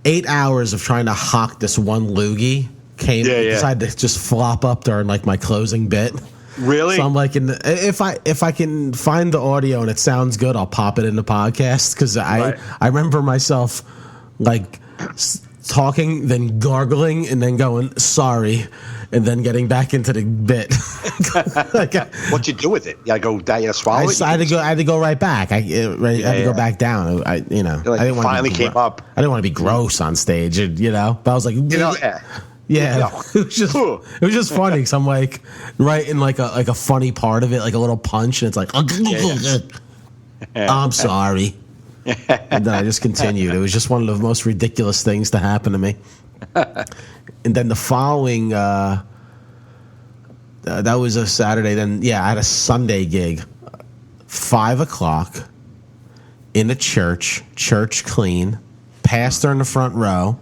8 hours of trying to hawk this one loogie decided to just flop up during like my closing bit. Really? So I'm like, if I can find the audio and it sounds good, I'll pop it in the podcast because I remember myself like talking, then gargling, and then going sorry, and then getting back into the bit. What'd you do with it? You gotta swallow it. I had to go right back. I had to go back down. I didn't want finally came up. I didn't want to be gross on stage, but I was like, Yeah, it was just funny because I'm like right in like a funny part of it, like a little punch, and it's like, I'm sorry, and then I just continued. It was just one of the most ridiculous things to happen to me. And then the following, that was a Saturday. Then I had a Sunday gig, 5:00 in a church clean, pastor in the front row.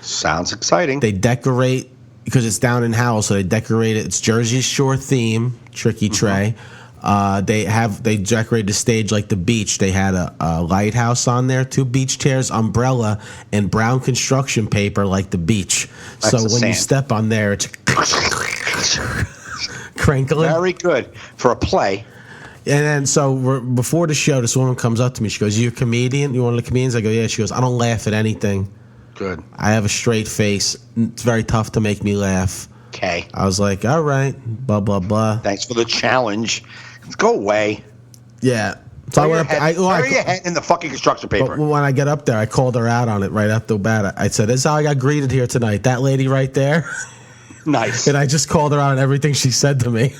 Sounds exciting. They decorate because it's down in Howell, so they decorate it. It's Jersey Shore theme, Tricky Trey. They decorated the stage like the beach. They had a lighthouse on there, 2 beach chairs, umbrella, and brown construction paper like the beach. So when you step on there, it's crinkling. Very good for a play. And then so before the show, this woman comes up to me. She goes, "You a comedian? You one of the comedians?" I go, "Yeah." She goes, "I don't laugh at anything. Good. I have a straight face. It's very tough to make me laugh." Okay. I was like, all right, blah, blah, blah. Thanks for the challenge. Go away. Yeah. So I went up. Bury your head in the fucking construction paper. But when I get up there, I called her out on it right after the bat. I said, "This is how I got greeted here tonight. That lady right there." Nice. And I just called her out on everything she said to me.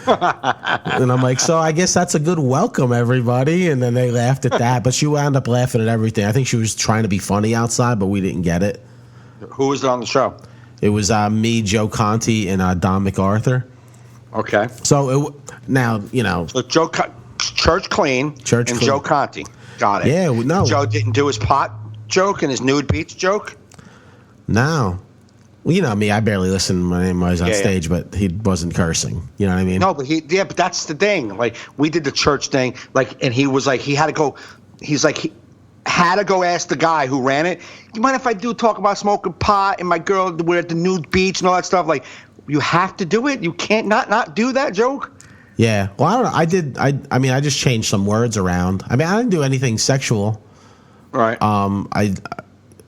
And I'm like, so I guess that's a good welcome, everybody. And then they laughed at that. But she wound up laughing at everything. I think she was trying to be funny outside, but we didn't get it. Who was on the show? It was me, Joe Conti, and Don MacArthur. Okay. So now, So Church Clean and Clean. Joe Conti. Got it. Yeah, no. Joe didn't do his pot joke and his nude beach joke? No. Well, you know me, I barely listened when I was on Yeah, yeah. stage, but he wasn't cursing. You know what I mean? No, but but that's the thing. Like, we did the church thing, like, and he was like, he had to go. He's like, he had to go ask the guy who ran it. You mind if I do talk about smoking pot and my girl, we're at the nude beach and all that stuff? Like, you have to do it. You can't not do that joke. Yeah. Well, I don't know. I mean, I just changed some words around. I mean, I didn't do anything sexual. Right.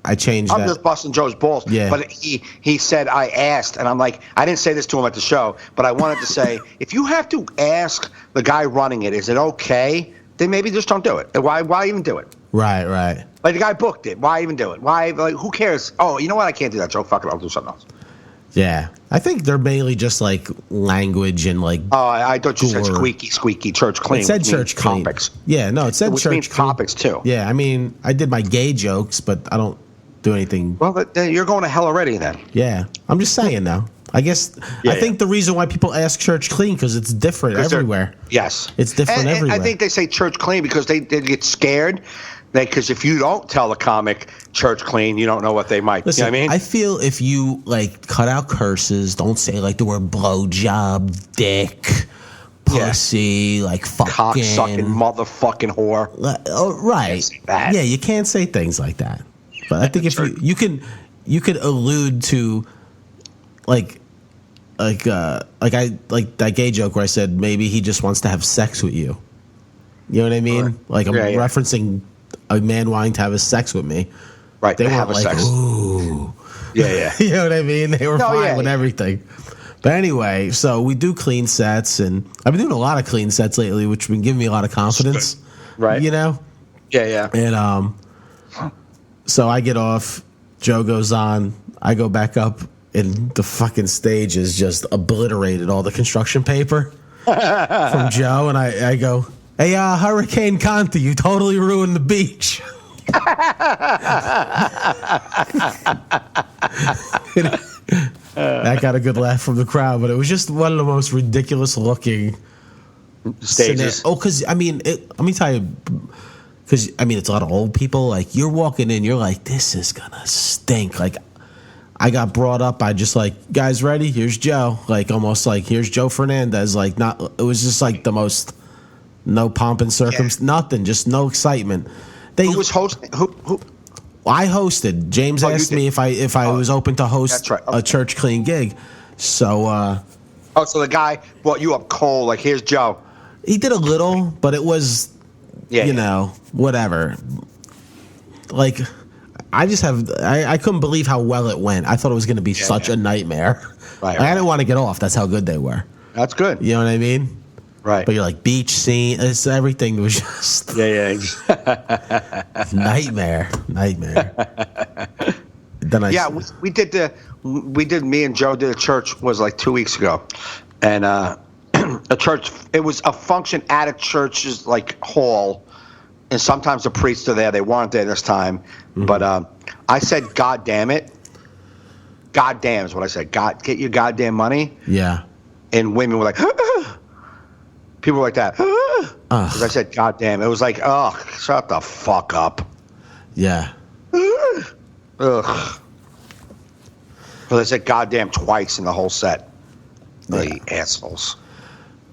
I changed I'm that. just busting Joe's balls. Yeah. But he said, I asked, and I'm like, I didn't say this to him at the show, but I wanted to say, if you have to ask the guy running it, is it okay? Then maybe just don't do it. Why even do it? Right. Like, the guy booked it. Why even do it? Why? Like, who cares? Oh, you know what? I can't do that joke. Fuck it. I'll do something else. Yeah. I think they're mainly just like language and like. Oh, I thought you said Gore. squeaky, church clean. It said which church means clean. topics. Yeah, no, it said Which church means clean. topics, too. Yeah, I mean, I did my gay jokes, but I don't do anything. Well, then you're going to hell already then. Yeah, I'm just saying though. I guess I think the reason why people ask church clean because it's different everywhere. Yes. It's different and everywhere. I think they say church clean because they get scared. Because if you don't tell the comic church clean, you don't know what they might. Listen, You know what I mean? I feel if you like cut out curses, don't say like the word blowjob, dick, pussy, like fucking, cock sucking motherfucking whore. Oh, right. Can't say that. Yeah, you can't say things like that. But I think if you could allude to like that gay joke where I said maybe he just wants to have sex with you. You know what I mean? Right. Like I'm Yeah, yeah. referencing a man wanting to have his sex with me. Right. They to weren't have a like, sex. ooh. Yeah. You know what I mean? They were No, fine yeah. with everything. But anyway, so we do clean sets, and I've been doing a lot of clean sets lately, which have been giving me a lot of confidence. Right. You know? Yeah. And so I get off, Joe goes on, I go back up, and the fucking stage is just obliterated, all the construction paper from Joe, and I go, hey, Hurricane Conti, you totally ruined the beach. That got a good laugh from the crowd, but it was just one of the most ridiculous looking Stages. Oh, because I mean, let me tell you, because I mean, it's a lot of old people. Like you're walking in, you're like, this is gonna stink. Like I got brought up by just like, guys, ready? Here's Joe. Like almost like here's Joe Fernandez. Like not. It was just like the most no pomp and circumstance, nothing, just no excitement. Who was hosting? Who? I hosted. James Oh, you asked did? me if I was open to host That's right. a Okay. church clean gig. So Oh, so the guy brought you up cold. Like, here's Joe. he did a little, but it was, Yeah. you know, whatever. Like, I just have, I couldn't believe how well it went. I thought it was going to be such a nightmare. Right, Like, I right. didn't want to get off. That's how good they were. That's good. You know what I mean? Right. But you're like, beach scene, it's everything was just Yeah. nightmare. Then Yeah, we did. Me and Joe did a church was like 2 weeks ago, and a church. It was a function at a church's like hall, and sometimes the priests are there. They weren't there this time, but I said, "God damn it, God damn" is what I said. God, get your goddamn money. Yeah. And women were like, people were like that. Because I said, "God damn," it was like, oh, shut the fuck up. Yeah. Ugh. Well, they said goddamn twice in the whole set. The assholes.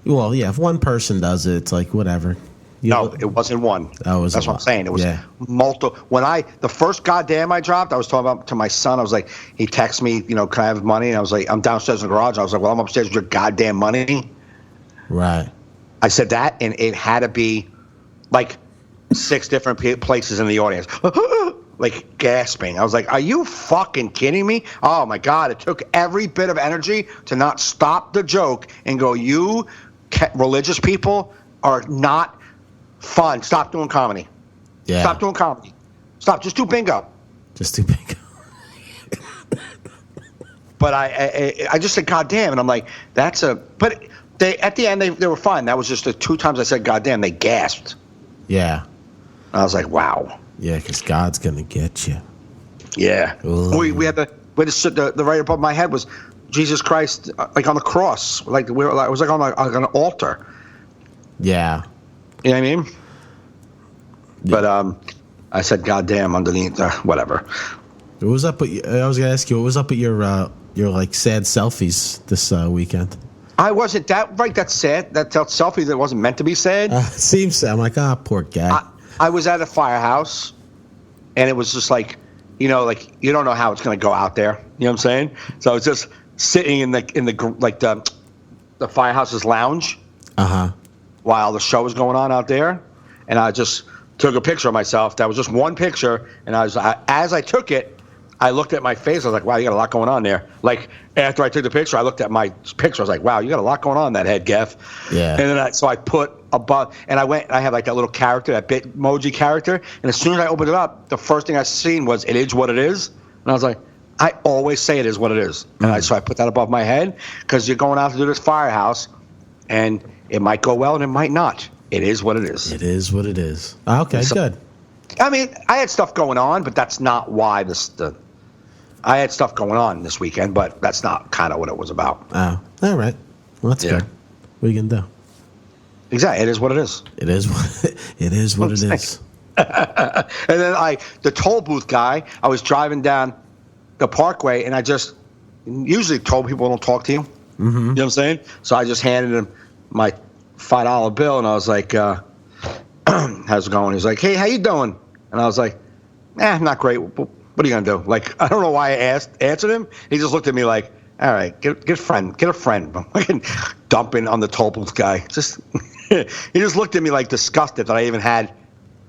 Well, yeah, if one person does it, it's like, whatever. You No, know- it wasn't one. Oh, it was That's a what I'm lot. saying. It was Yeah. multiple. The first goddamn I dropped, I was talking about to my son. I was like, he texted me, can I have money? And I was like, I'm downstairs in the garage. I was like, well, I'm upstairs with your goddamn money. Right. I said that, and it had to be like 6 different places in the audience. Like gasping. I was like, are you fucking kidding me? Oh my God. It took every bit of energy to not stop the joke and go, you religious people are not fun. Stop doing comedy. Yeah. Stop doing comedy. Stop. Just do bingo. Just too big. But I just said, God damn. And I'm like, but they, at the end, they were fine. That was just the 2 times I said, God damn, they gasped. Yeah. I was like, wow. Yeah, because God's going to get you. Yeah. Ooh. We had the right above my head was Jesus Christ, like on the cross. Like it was like on an altar. Yeah. You know what I mean? Yeah. But I said, God damn, underneath, whatever. What was up? I was gonna ask you, what was up with your like sad selfies this weekend? I wasn't that's sad. That selfie that wasn't meant to be sad. It seems sad. I'm like, poor guy. I was at a firehouse, and it was just like, like you don't know how it's going to go out there. You know what I'm saying? So I was just sitting in the firehouse's lounge, while the show was going on out there, and I just took a picture of myself. That was just one picture, and as I took it, I looked at my face. I was like, wow, you got a lot going on there. Like, after I took the picture, I looked at my picture. I was like, wow, you got a lot going on in that head, Geff. Yeah. And then I put above, and I have like that little character, that Bitmoji character. And as soon as I opened it up, the first thing I seen was, it is what it is. And I was like, I always say it is what it is. And so I put that above my head, because you're going out to do this firehouse, and it might go well and it might not. It is what it is. It is what it is. Okay, good. I mean, I had stuff going on, but that's not why I had stuff going on this weekend, but that's not kind of what it was about. Oh, all right. Well, that's good. What are you gonna do? Exactly. It is what it is. It is what it is. And then the toll booth guy, I was driving down the parkway, and I just usually toll people don't talk to you. Mm-hmm. You know what I'm saying? So I just handed him my $5 bill, and I was like, how's it going? He's like, hey, how you doing? And I was like, not great. What are you gonna do? Like, I don't know why I answered him. He just looked at me like, all right, get a friend. I'm fucking dumping on the toll booth guy. Just he just looked at me like disgusted that I even had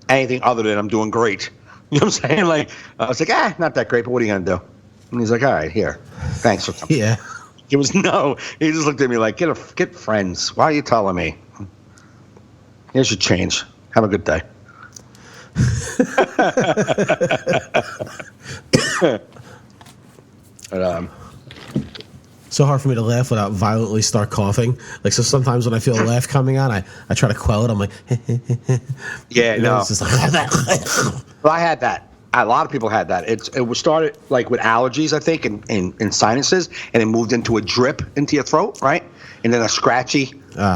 anything other than I'm doing great. You know what I'm saying? Like, I was like, not that great, but what are you gonna do? And he's like, all right, here, thanks for coming. Yeah. He just looked at me like, get friends. Why are you telling me? Here's your change. Have a good day. But, so hard for me to laugh without violently start coughing. Like, so sometimes when I feel a laugh coming on, I try to quell it. I'm like, yeah, no. It's just like, well, I had that. A lot of people had that. It was started like with allergies, I think, and sinuses, and it moved into a drip into your throat, right? And then a scratchy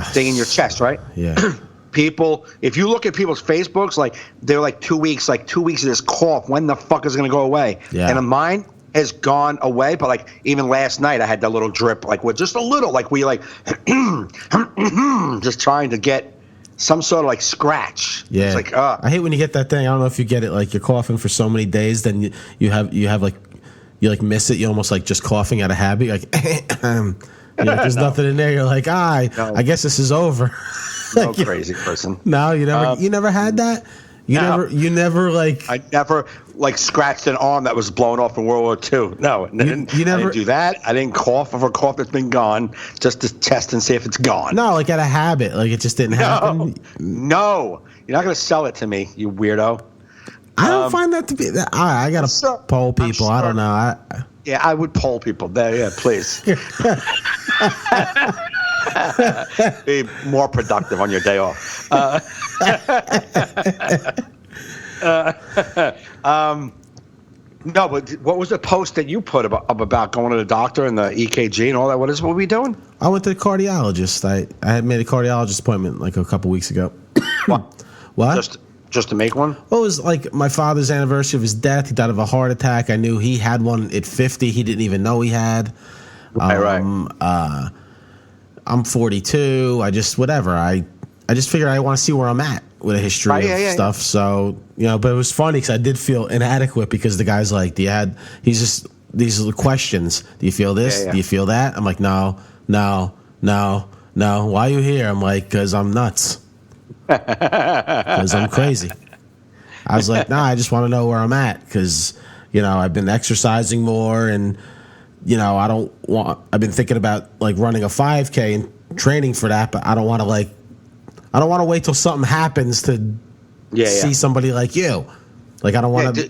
thing in your chest, right? Yeah. People, if you look at people's Facebooks, like they're like 2 weeks of this cough. When the fuck is it gonna go away? Yeah. And mine has gone away, but like even last night I had that little drip, like with just a little, like we like just trying to get some sort of like scratch. Yeah. It's like I hate when you get that thing. I don't know if you get it, like you're coughing for so many days, then you have like you like miss it. You almost like just coughing out of habit. Like there's nothing in there. You're like, I guess this is over. No crazy person. No, you never had that. You never like. I never like scratched an arm that was blown off in World War II. No, you never I didn't do that. I didn't cough over a cough that's been gone just to test and see if it's gone. No, like out of habit, like it just didn't happen. No, you're not gonna sell it to me, you weirdo. I don't find that to be. I gotta poll people. Sure. I don't know. Yeah, I would poll people. There, yeah, please. Be more productive on your day off. No, but what was the post that you put up about going to the doctor and the EKG and all that? What were we doing? I went to the cardiologist. I had made a cardiologist appointment like a couple weeks ago. What? Just to make one? Well, it was like my father's anniversary of his death. He died of a heart attack. I knew he had one at 50. He didn't even know he had. Right. I'm 42. I just figured I want to see where I'm at with a history of stuff. So, but it was funny because I did feel inadequate because the guy's like, he's just, these are the questions. Do you feel this? Yeah. Do you feel that? I'm like, no. Why are you here? I'm like, because I'm nuts. Because I'm crazy. I was like, I just want to know where I'm at because, I've been exercising more and, I've been thinking about like running a 5K and training for that, but I don't want to wait till something happens to see somebody like you. Like, I don't want to.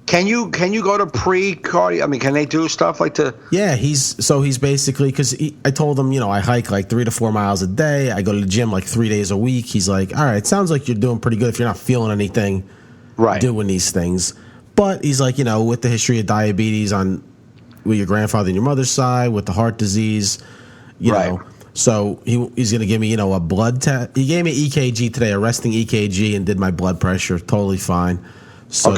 Can you go to pre-cardio? I mean, can they do stuff like to? Yeah, he's basically, because I told him, I hike like 3 to 4 miles a day. I go to the gym like 3 days a week. He's like, all right, sounds like you're doing pretty good if you're not feeling anything doing these things. But he's like, with the history of diabetes with your grandfather and your mother's side, with the heart disease, you know. So he's going to give me, a blood test. He gave me EKG today, a resting EKG, and did my blood pressure. Totally fine. So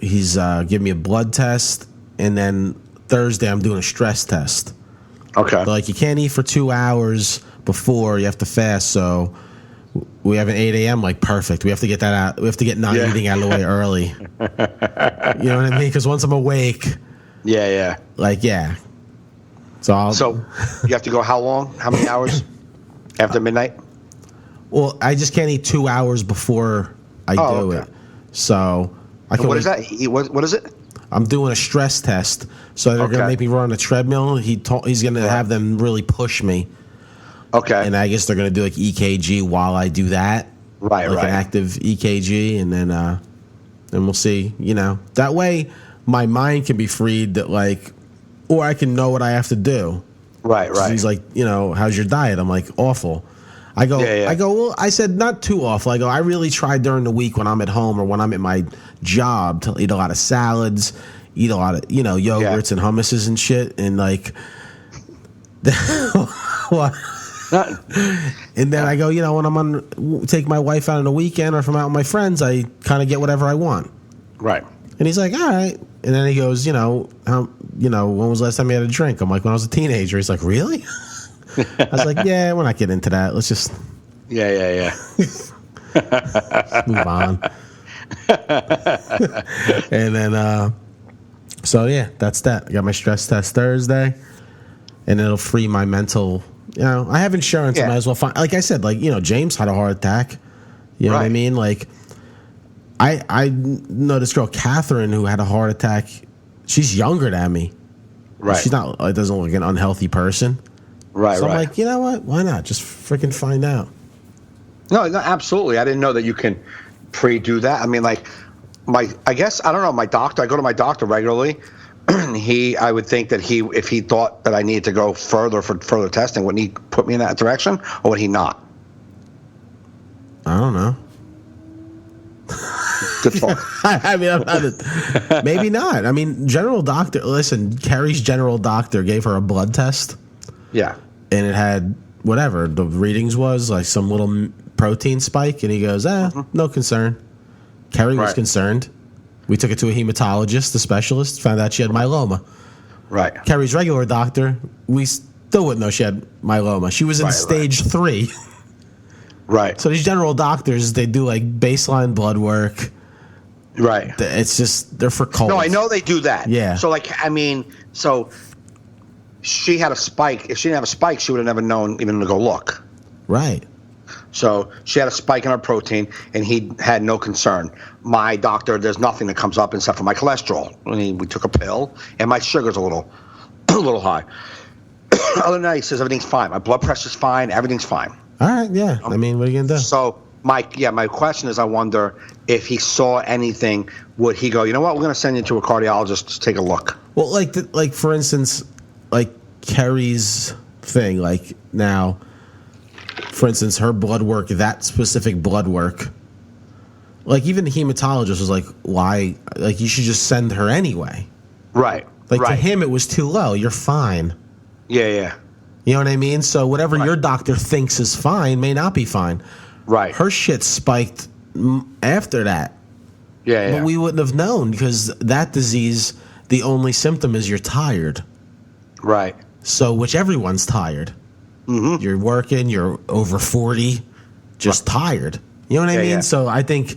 he's giving me a blood test, and then Thursday I'm doing a stress test. Okay. They're like, you can't eat for 2 hours before you have to fast. So we have an 8 a.m. Like, perfect. We have to get that out. We have to get not eating out of the way early. You know what I mean? Because once I'm awake, Yeah. like, yeah. So you have to go how long? How many hours after midnight? well, I just can't eat 2 hours before I do okay. it. So I can. What is that? What is it? I'm doing a stress test, so they're gonna Okay. make me run on a treadmill. He's gonna have them really push me, Okay. and I guess they're gonna do like EKG while I do that, Right, like right. an active EKG, and then we'll see. You know, that way my mind can be freed. That like, or I can know what I have to do. Right. He's like, you know, how's your diet? I'm like, awful. I go, Yeah. well, I said not too awful. I go, I really try during the week when I'm at home or when I'm at my job to eat a lot of salads, eat a lot of, you know, yogurts and hummuses and shit. And like, what? And then I go, you know, when I'm take my wife out on the weekend or if I'm out with my friends, I kind of get whatever I want. Right. And he's like, all right. And then he goes, you know, when was the last time you had a drink? I'm like, when I was a teenager. He's like, really? I was like, yeah, we're not getting into that. Let's just Yeah. move on. And then, so yeah, that's that. I got my stress test Thursday, and it'll free my mental. You know, I have insurance. I Yeah. might as well find. Like I said, like, you know, James had a heart attack. You know what I Right. mean? Like, I know this girl Catherine who had a heart attack. She's younger than me. Right. She's not. Doesn't look like an unhealthy person. Right. So I'm right. like, you know what? Why not? Just freaking find out. No, absolutely. I didn't know that you can pre-do that. I mean, like, I guess, I don't know, my doctor, I go to my doctor regularly. I would think that if he thought that I needed to go further for further testing, wouldn't he put me in that direction, or would he not? I don't know. Good talk. I mean, I'm not maybe not. I mean, general doctor. Listen, Carrie's general doctor gave her a blood test, Yeah. and it had whatever the readings was, like some little protein spike, and he goes, no concern. Carrie was Right. concerned. We took it to a hematologist, a specialist, found out she had myeloma. Right. Carrie's regular doctor, we still wouldn't know she had myeloma. She was in Right, stage 3. Right. So these general doctors, they do like baseline blood work. Right. It's just, they're for colds. No, I know they do that. Yeah. So, like, I mean, so she had a spike. If she didn't have a spike, she would have never known even to go look. Right. So she had a spike in her protein, and he had no concern. My doctor, there's nothing that comes up except for my cholesterol. I mean, we took a pill, and my sugar's a little high. Other than that, he says everything's fine. My blood pressure's fine. Everything's fine. All right, yeah. I mean, what are you gonna do? So my question is, I wonder if he saw anything, would he go, you know what, we're going to send you to a cardiologist to take a look? Well, like for instance, like Carrie's thing, like now, for instance, her blood work, that specific blood work, like even the hematologist was like, why? Like you should just send her anyway. Right. Like to right. him, it was too low. You're fine. Yeah. You know what I mean? So whatever your doctor thinks is fine may not be fine. Right. Her shit spiked after that. Yeah. But we wouldn't have known because that disease, the only symptom is you're tired. Right. So, which everyone's tired. Mm-hmm. You're working, you're over 40, just tired. You know what I mean? Yeah. So I think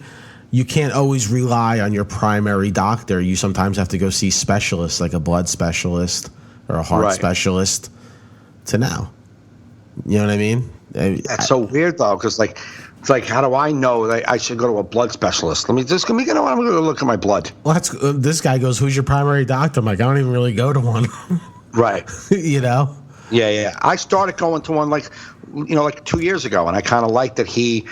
you can't always rely on your primary doctor. You sometimes have to go see specialists, like a blood specialist or a heart specialist to know. You know what I mean? That's so weird, though, because, like, it's like, how do I know that I should go to a blood specialist? I'm going to look at my blood. Well, this guy goes, who's your primary doctor? I'm like, I don't even really go to one. Right. You know? Yeah. I started going to one, like 2 years ago, and I kind of like that he,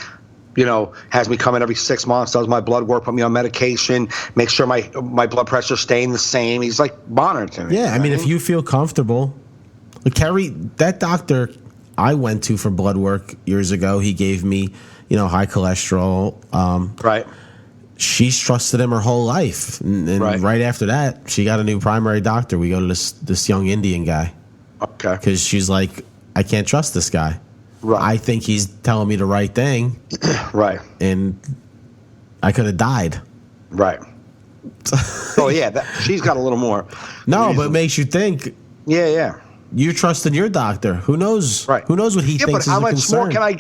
has me come in every 6 months, does my blood work, put me on medication, make sure my blood pressure's staying the same. He's like monitoring me. Yeah, I mean, if you feel comfortable. Like Carrie, that doctor I went to for blood work years ago, he gave me, high cholesterol. Right. She's trusted him her whole life. And right after that, she got a new primary doctor. We go to this young Indian guy. Okay. Because she's like, I can't trust this guy. Right. I think he's telling me the right thing. Right. And I could have died. Right. Oh yeah, she's got a little more. No, reason. but it makes you think. Yeah. You're trusting your doctor. Who knows? Right. Who knows what he Yeah, thinks but is how a much more concern? can I?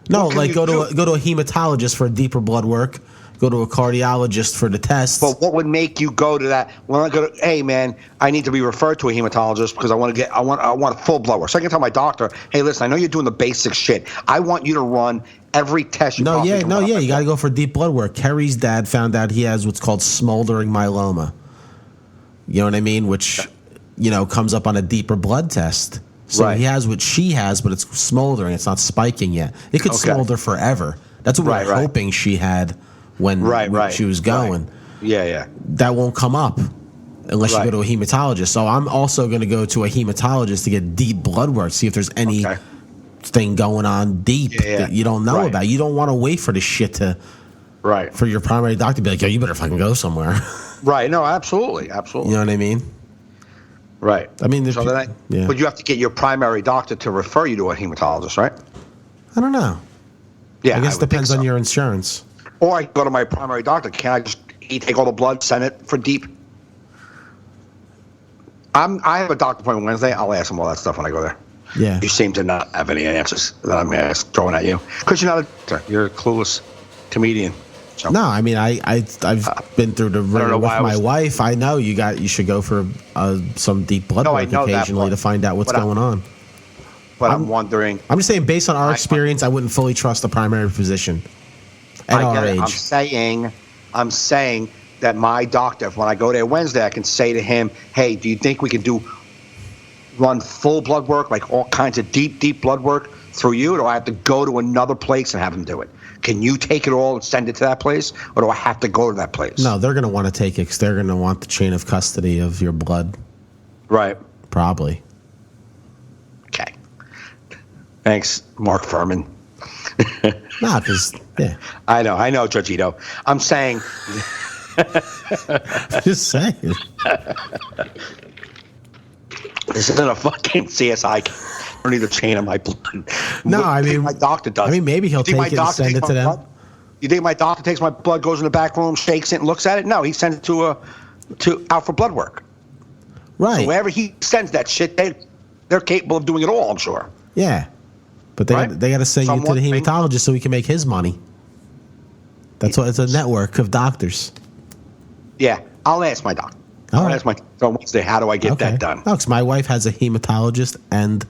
No, what can like you go do? to a hematologist for deeper blood work. Go to a cardiologist for the tests. But what would make you go to that? When I go to, hey man, I need to be referred to a hematologist because I want a full blood work. So I can tell my doctor, hey, listen, I know you're doing the basic shit. I want you to run every test. You you got got to go for deep blood work. Kerry's dad found out he has what's called smoldering myeloma. You know what I mean? Which, comes up on a deeper blood test. So Right. he has what she has, but it's smoldering. It's not spiking yet. It could Okay. smolder forever. That's what we're hoping she had when she was going. Right. Yeah. That won't come up unless you go to a hematologist. So I'm also going to go to a hematologist to get deep blood work, see if there's anything going on deep that you don't know about. You don't want to wait for the shit for your primary doctor to be like, yo, you better fucking go somewhere. Right. No, absolutely. You know what I mean? Right. I mean, but you have to get your primary doctor to refer you to a hematologist, right? I don't know. Yeah, I guess it would depends think on so. your insurance. Or I go to my primary doctor. Can I just take all the blood, send it for deep? I have a doctor appointment Wednesday. I'll ask him all that stuff when I go there. Yeah. You seem to not have any answers that I'm throwing at you because you're not a doctor. You're a clueless comedian. So. No, I mean I've been through the ringer with my wife. I know you should go for some deep blood work occasionally to find out what's going on. But I'm wondering. I'm just saying, based on our experience, I wouldn't fully trust a primary physician at our age. I'm saying that my doctor, when I go there Wednesday, I can say to him, "Hey, do you think we can run full blood work, like all kinds of deep blood work through you, or do I have to go to another place and have him do it? Can you take it all and send it to that place, or do I have to go to that place?" No, they're going to want to take it because they're going to want the chain of custody of your blood. Right. Probably. Okay. Thanks, Mark Furman. Nah, because, yeah. I know, Georgito. I'm saying. Just saying. This isn't a fucking CSI. I don't need a chain of my blood. No, I mean, my doctor does. I mean, maybe he'll take it and send it to them. Blood? You think my doctor takes my blood, goes in the back room, shakes it, and looks at it? No, he sends it to out for blood work. Right. So wherever he sends that shit, they're capable of doing it all. I'm sure. Yeah, but they got to send you to the hematologist so he can make his money. That's what it's a network of doctors. Yeah, I'll ask my doctor. I'll ask my on Wednesday. How do I get that done? No, because my wife has a hematologist, and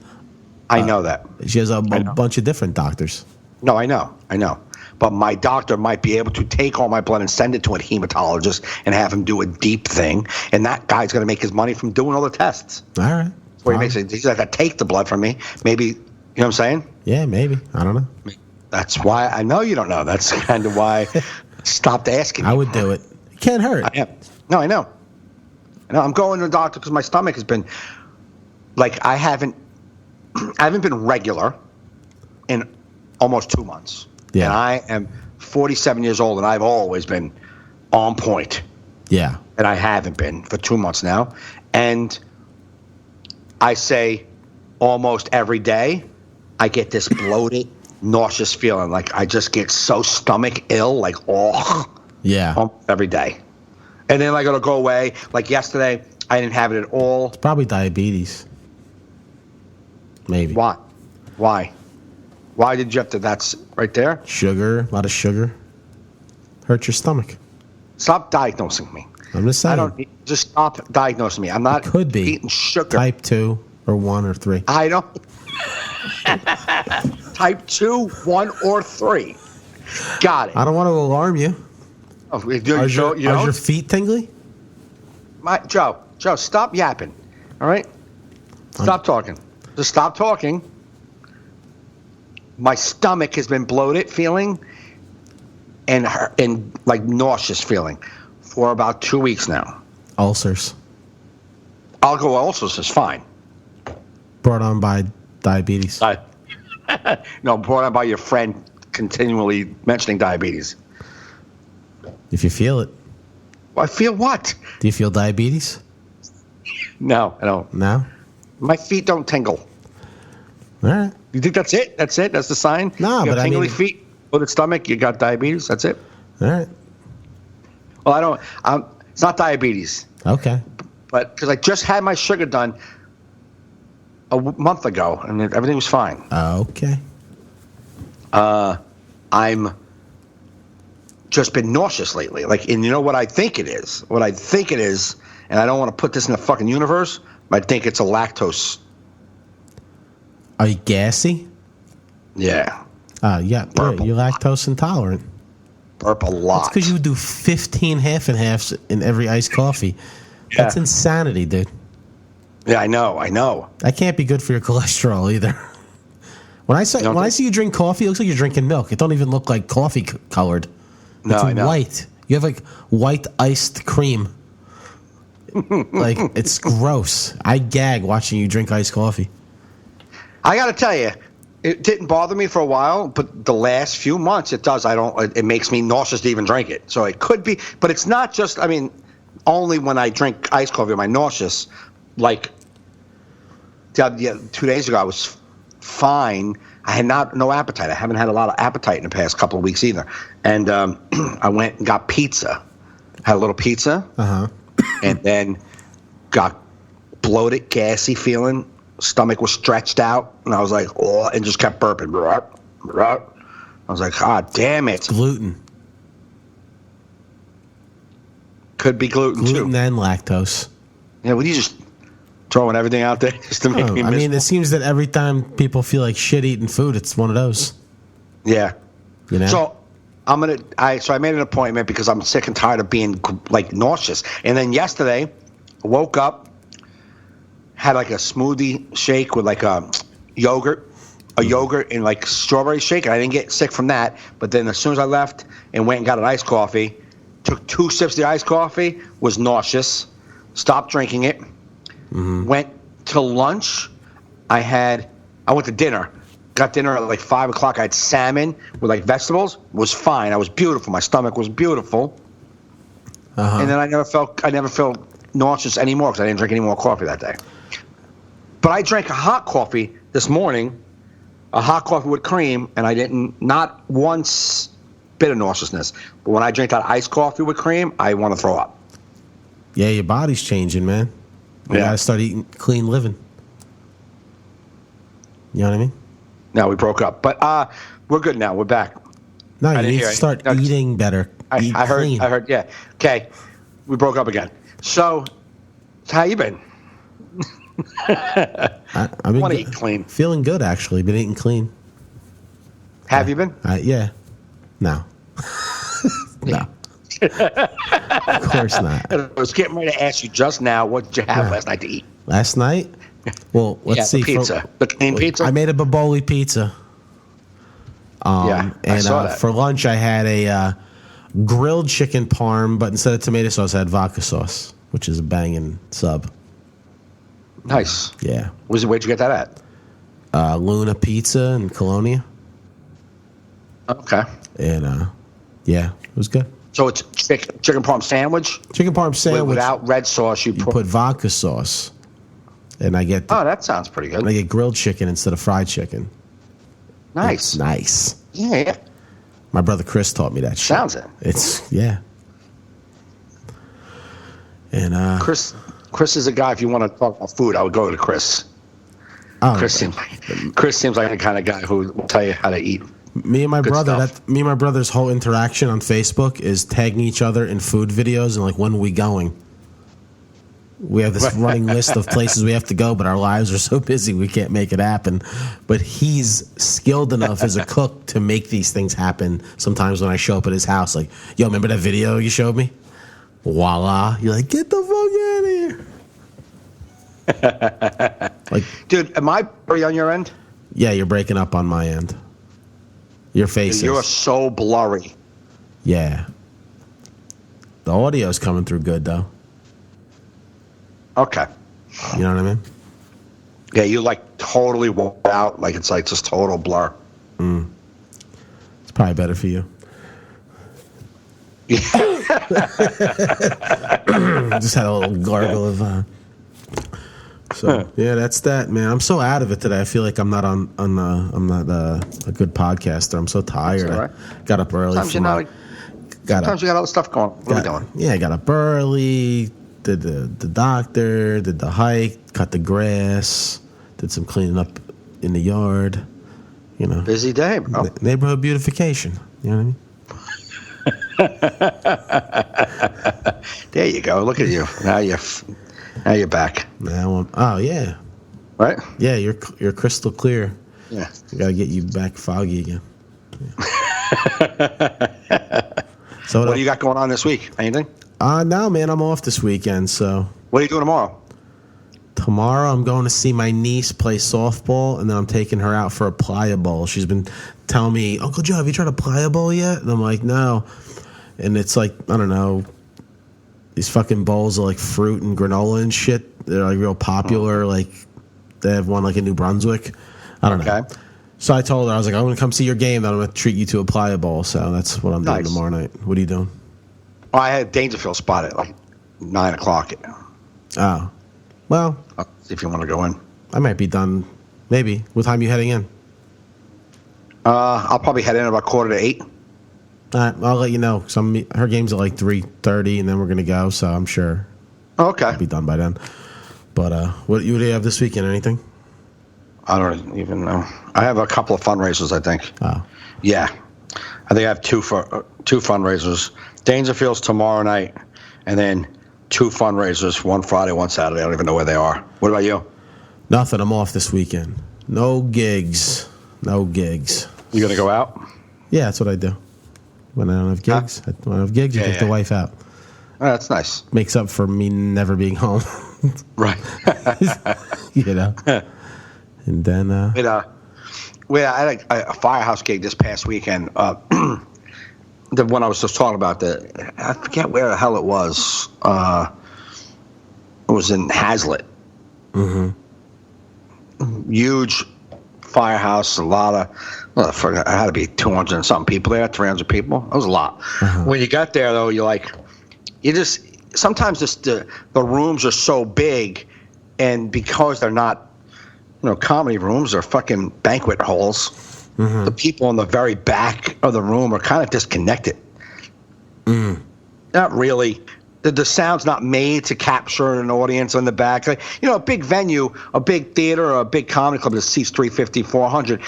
I know that she has a bunch of different doctors. No, I know. But my doctor might be able to take all my blood and send it to a hematologist and have him do a deep thing, and that guy's going to make his money from doing all the tests. All right. Where he makes it. He's going to take the blood from me. Maybe, you know what I'm saying? Yeah, maybe. I don't know. That's why I know you don't know. That's kind of why I stopped asking. I would do it. It can't hurt. I am. No, I know. I'm going to the doctor because my stomach has been like I haven't been regular in almost 2 months. Yeah. And I am 47 years old, and I've always been on point. Yeah. And I haven't been for 2 months now. And I say almost every day I get this bloated, nauseous feeling. Like I just get so stomach ill, like, yeah, almost every day. And then like it'll go away. Like yesterday, I didn't have it at all. It's probably diabetes. Maybe. Why? Why did you have to? That's right there. Sugar, a lot of sugar. Hurt your stomach. Stop diagnosing me. I'm just saying. Just stop diagnosing me. I'm not could be eating sugar. Type 2 or 1 or 3. I don't. Type 2, 1, or 3. Got it. I don't want to alarm you. Oh, are your feet tingly? Joe, stop yapping. All right? Stop talking. Just stop talking. My stomach has been bloated feeling and like nauseous feeling for about 2 weeks now. Ulcers. I'll go ulcers is fine. Brought on by diabetes. No, brought on by your friend continually mentioning diabetes. If you feel it. Well, I feel what? Do you feel diabetes? No, I don't. No? My feet don't tingle. All right. You think that's it? That's it? That's the sign? No, you but tingly feet, bloated stomach, you got diabetes, that's it? All right. Well, It's not diabetes, Okay. but because I just had my sugar done a month ago, and everything was fine. Okay. I'm just been nauseous lately. Like, and you know what I think it is? What I think it is, and I don't want to put this in the fucking universe, but I think it's a lactose. Are you gassy? Yeah. Yeah. You're lactose intolerant. Burp a lot. That's because you do 15 half and halves in every iced coffee. Yeah. That's insanity, dude. Yeah, I know. That can't be good for your cholesterol either. When I see you drink coffee, it looks like you're drinking milk. It don't even look like coffee colored. No, It's I know. white. You have like white iced cream. Like, it's gross. I gag watching you drink iced coffee. I got to tell you, it didn't bother me for a while, but the last few months it does. It makes me nauseous to even drink it. So it could be, but it's not just. I mean, only when I drink iced coffee am I nauseous. Like 2 days ago, I was fine. I had no appetite. I haven't had a lot of appetite in the past couple of weeks either. And I went and got pizza. Had a little pizza. And then got bloated, gassy feeling. Stomach was stretched out, and I was like, oh, and just kept burping. I was like, God damn it. Gluten. Could be gluten too. Gluten and lactose. Yeah, would you just throwing everything out there just to make me miserable? I mean, it seems that every time people feel like shit eating food, it's one of those. Yeah. You know? So I made an appointment because I'm sick and tired of being like nauseous. And then yesterday, I woke up, had like a smoothie shake with like a yogurt and like strawberry shake. And I didn't get sick from that. But then as soon as I left and went and got an iced coffee, took 2 sips of the iced coffee, was nauseous, stopped drinking it, went to lunch. I went to dinner. Got dinner at like 5 o'clock. I had salmon with like vegetables. Was fine. I was beautiful. My stomach was beautiful. And then I never felt nauseous anymore because I didn't drink any more coffee that day. But I drank a hot coffee this morning, a hot coffee with cream, and I not once bit of nauseousness. But when I drink that iced coffee with cream, I want to throw up. Yeah, your body's changing, man. You gotta start eating clean living. You know what I mean? Now we broke up, but we're good now. We're back. No, you didn't need hear to it. start eating better. Eat I clean. heard. Yeah. Okay. We broke up again. So how you been? I've been Want to eat clean? Feeling good, actually. Been eating clean. Have you been? Yeah. No. No. Of course not. I was getting ready to ask you just now, what did you have last night to eat? Last night? Well, let's see. The pizza. The clean pizza? I made a Baboli pizza. I saw that. For lunch, I had a grilled chicken parm, but instead of tomato sauce, I had vodka sauce, which is a banging sub. Nice. Yeah. Where'd you get that at? Luna Pizza in Colonia. Okay. And, yeah, it was good. So it's chicken parm sandwich? Chicken parm sandwich. Without red sauce, you put vodka sauce. And I get that sounds pretty good. I get grilled chicken instead of fried chicken. Nice. It's nice. Yeah. My brother Chris taught me that shit. Sounds it. It's, yeah. And Chris is a guy, if you want to talk about food, I would go to Chris. Oh, Chris seems like the kind of guy who will tell you how to eat. Me and my brother, stuff. me and my brother's whole interaction on Facebook is tagging each other in food videos and like, when are we going? We have this running list of places we have to go, but our lives are so busy we can't make it happen. But he's skilled enough as a cook to make these things happen. Sometimes when I show up at his house, like, yo, remember that video you showed me? Voila. You're like, get the fuck out of here. Like, dude, am I blurry on your end? Yeah, you're breaking up on my end. Your face You're is. so blurry. Yeah. The audio's coming through good, though. Okay. You know what I mean? Yeah, you like totally walk out, like it's like just total blur. It's probably better for you. Yeah. Just had a little gargle of. So yeah, that's that, man. I'm so out of it today. I feel like I'm not I'm not a good podcaster. I'm so tired. That's all right. I got up early. Sometimes Sometimes we got other stuff going. What are we doing? Yeah, I got up early, did the doctor, did the hike, cut the grass, did some cleaning up in the yard. You know, Busy day, bro. Neighborhood beautification. You know what I mean? There you go. Look at you. Now you're back. Oh yeah, Right? yeah. You're crystal clear. Yeah. I gotta get you back foggy again. Yeah. So What do you got going on this week? Anything? No, man. I'm off this weekend, so. What are you doing tomorrow? Tomorrow, I'm going to see my niece play softball, and then I'm taking her out for a playa bowl. She's been telling me, Uncle Joe, have you tried a playa bowl yet? And I'm like, no. And it's like, I don't know, these fucking bowls are like fruit and granola and shit. They're like real popular. Like, they have one like in New Brunswick. I don't know. So I told her, I was like, I'm going to come see your game, then I'm going to treat you to a playa bowl. So that's what I'm doing tomorrow night. What are you doing? Oh, I had Dangerfield spot at like 9 o'clock. Oh. Well, See if you want to go in. I might be done. Maybe. What time are you heading in? I'll probably head in about 7:45. All right, I'll let you know. Her game's at like 3:30, and then we're gonna go. So I'm sure Okay. I'll be done by then. But what do you have this weekend? Anything? I don't even know. I have a couple of fundraisers, I think. Oh, Yeah. I think I have two fundraisers. Dangerfield's tomorrow night, and then 2 fundraisers, one Friday, one Saturday. I don't even know where they are. What about you? nothing. I'm off this weekend. No gigs. No gigs. You going to go out? Yeah, that's what I do. When I don't have gigs, I take the wife out. Oh, that's nice. Makes up for me never being home. Right. You know. And then I had a Firehouse gig this past weekend. The one I was just talking about, I forget where the hell it was. It was in Hazlitt. Mm-hmm. Huge firehouse, a lot of, it had to be 200 and something people there, 300 people. That was a lot. Uh-huh. When you got there, though, sometimes the rooms are so big, and because they're not, comedy rooms, they're fucking banquet halls. Mm-hmm. The people in the very back of the room are kind of disconnected. Mm. Not really. The sound's not made to capture an audience in the back. Like, a big venue, a big theater, or a big comedy club that seats 350, 400.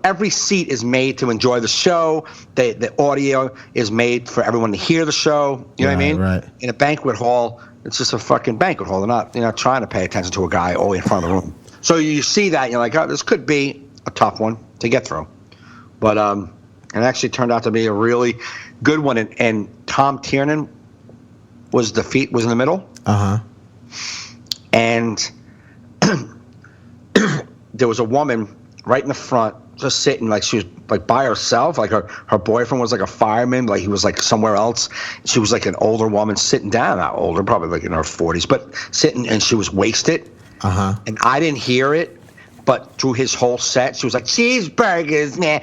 Every seat is made to enjoy the show. The audio is made for everyone to hear the show. You know what I mean? Right. In a banquet hall, it's just a fucking banquet hall. They're not trying to pay attention to a guy all in front of the room. So you see that, and you're like, oh, this could be a tough one to get through. But it actually turned out to be a really good one. And Tom Tiernan was in the middle. Uh-huh. And there was a woman right in the front, just sitting, like she was like by herself. Like her boyfriend was like a fireman, like he was like somewhere else. She was like an older woman sitting down, not older, probably like in her 40s, but sitting, and she was wasted. Uh-huh. And I didn't hear it, but through his whole set, she was like, cheeseburgers, man,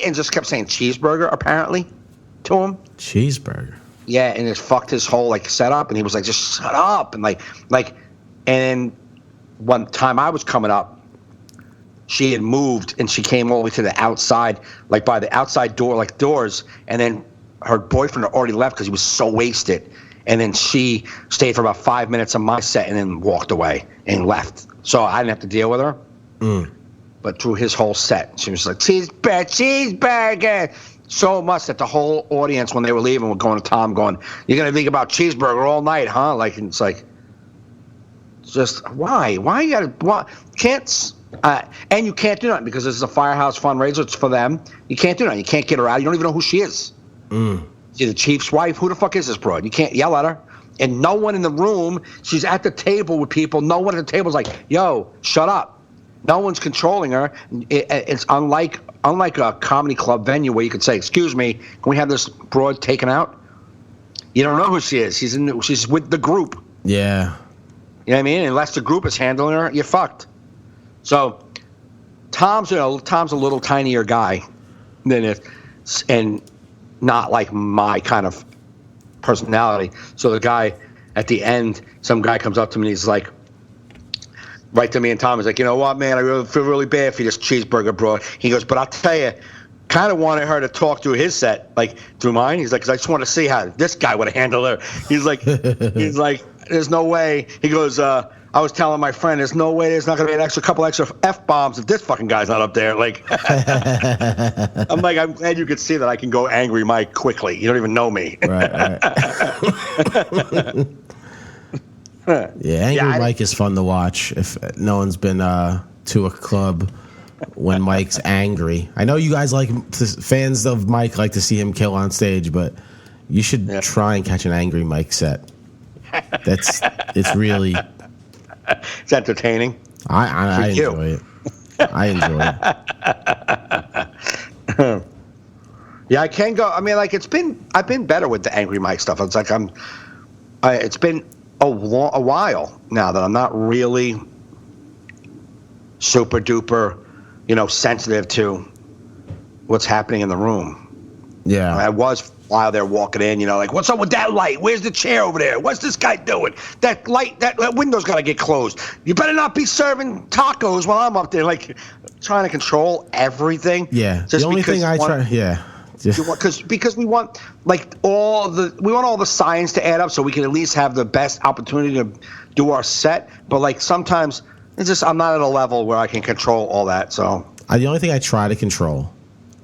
and just kept saying cheeseburger, apparently, to him. Cheeseburger. Yeah, and it fucked his whole like setup, and he was like, "Just shut up!" And and one time I was coming up, she had moved, and she came all the way to the outside, like by the outside door, like doors, and then her boyfriend had already left because he was so wasted, and then she stayed for about 5 minutes on my set, and then walked away and left, so I didn't have to deal with her. Mm. But through his whole set, she was like, cheeseburger. So much that the whole audience, when they were leaving, were going to Tom, going, "You're going to think about cheeseburger all night, huh?" Like, it's like, just why? Why you got to? Why can't? And you can't do nothing because this is a Firehouse fundraiser. It's for them. You can't do nothing. You can't get her out. You don't even know who she is. Mm. She's the chief's wife. Who the fuck is this broad? You can't yell at her. And no one in the room. She's at the table with people. No one at the table is like, "Yo, shut up." No one's controlling her. It's unlike a comedy club venue where you could say, "Excuse me, can we have this broad taken out?" You don't know who she is. She's with the group. Yeah. You know what I mean? Unless the group is handling her, you're fucked. So Tom's a little tinier guy than it, and not like my kind of personality. So the guy at the end, some guy comes up to me and he's like, right to me and Tom, is like, "You know what, man, I really feel really bad for this cheeseburger, bro." He goes, "But I'll tell you, kind of wanted her to talk through his set, like through mine. He's like, because I just want to see how this guy would have handled her. He's like, there's no way. He goes, I was telling my friend, there's no way there's not going to be an couple extra F-bombs if this fucking guy's not up there. Like, I'm like, I'm glad you could see that I can go angry Mike quickly. You don't even know me. Right. Yeah, Angry Mike is fun to watch. If no one's been to a club when Mike's angry, I know you guys fans of Mike like to see him kill on stage, but you should try and catch an Angry Mike set. It's really. It's entertaining. I enjoy it. I enjoy it. Yeah, I can go. I mean, like I've been better with the Angry Mike stuff. It's like it's been a while now that I'm not really super duper, sensitive to what's happening in the room. Yeah, I was while they're walking in, like, what's up with that light? Where's the chair over there? What's this guy doing? That light, that window's got to get closed. You better not be serving tacos while I'm up there, like, trying to control everything. Yeah, the only thing I try, because we want all the science to add up so we can at least have the best opportunity to do our set. But like sometimes it's just I'm not at a level where I can control all that. So the only thing I try to control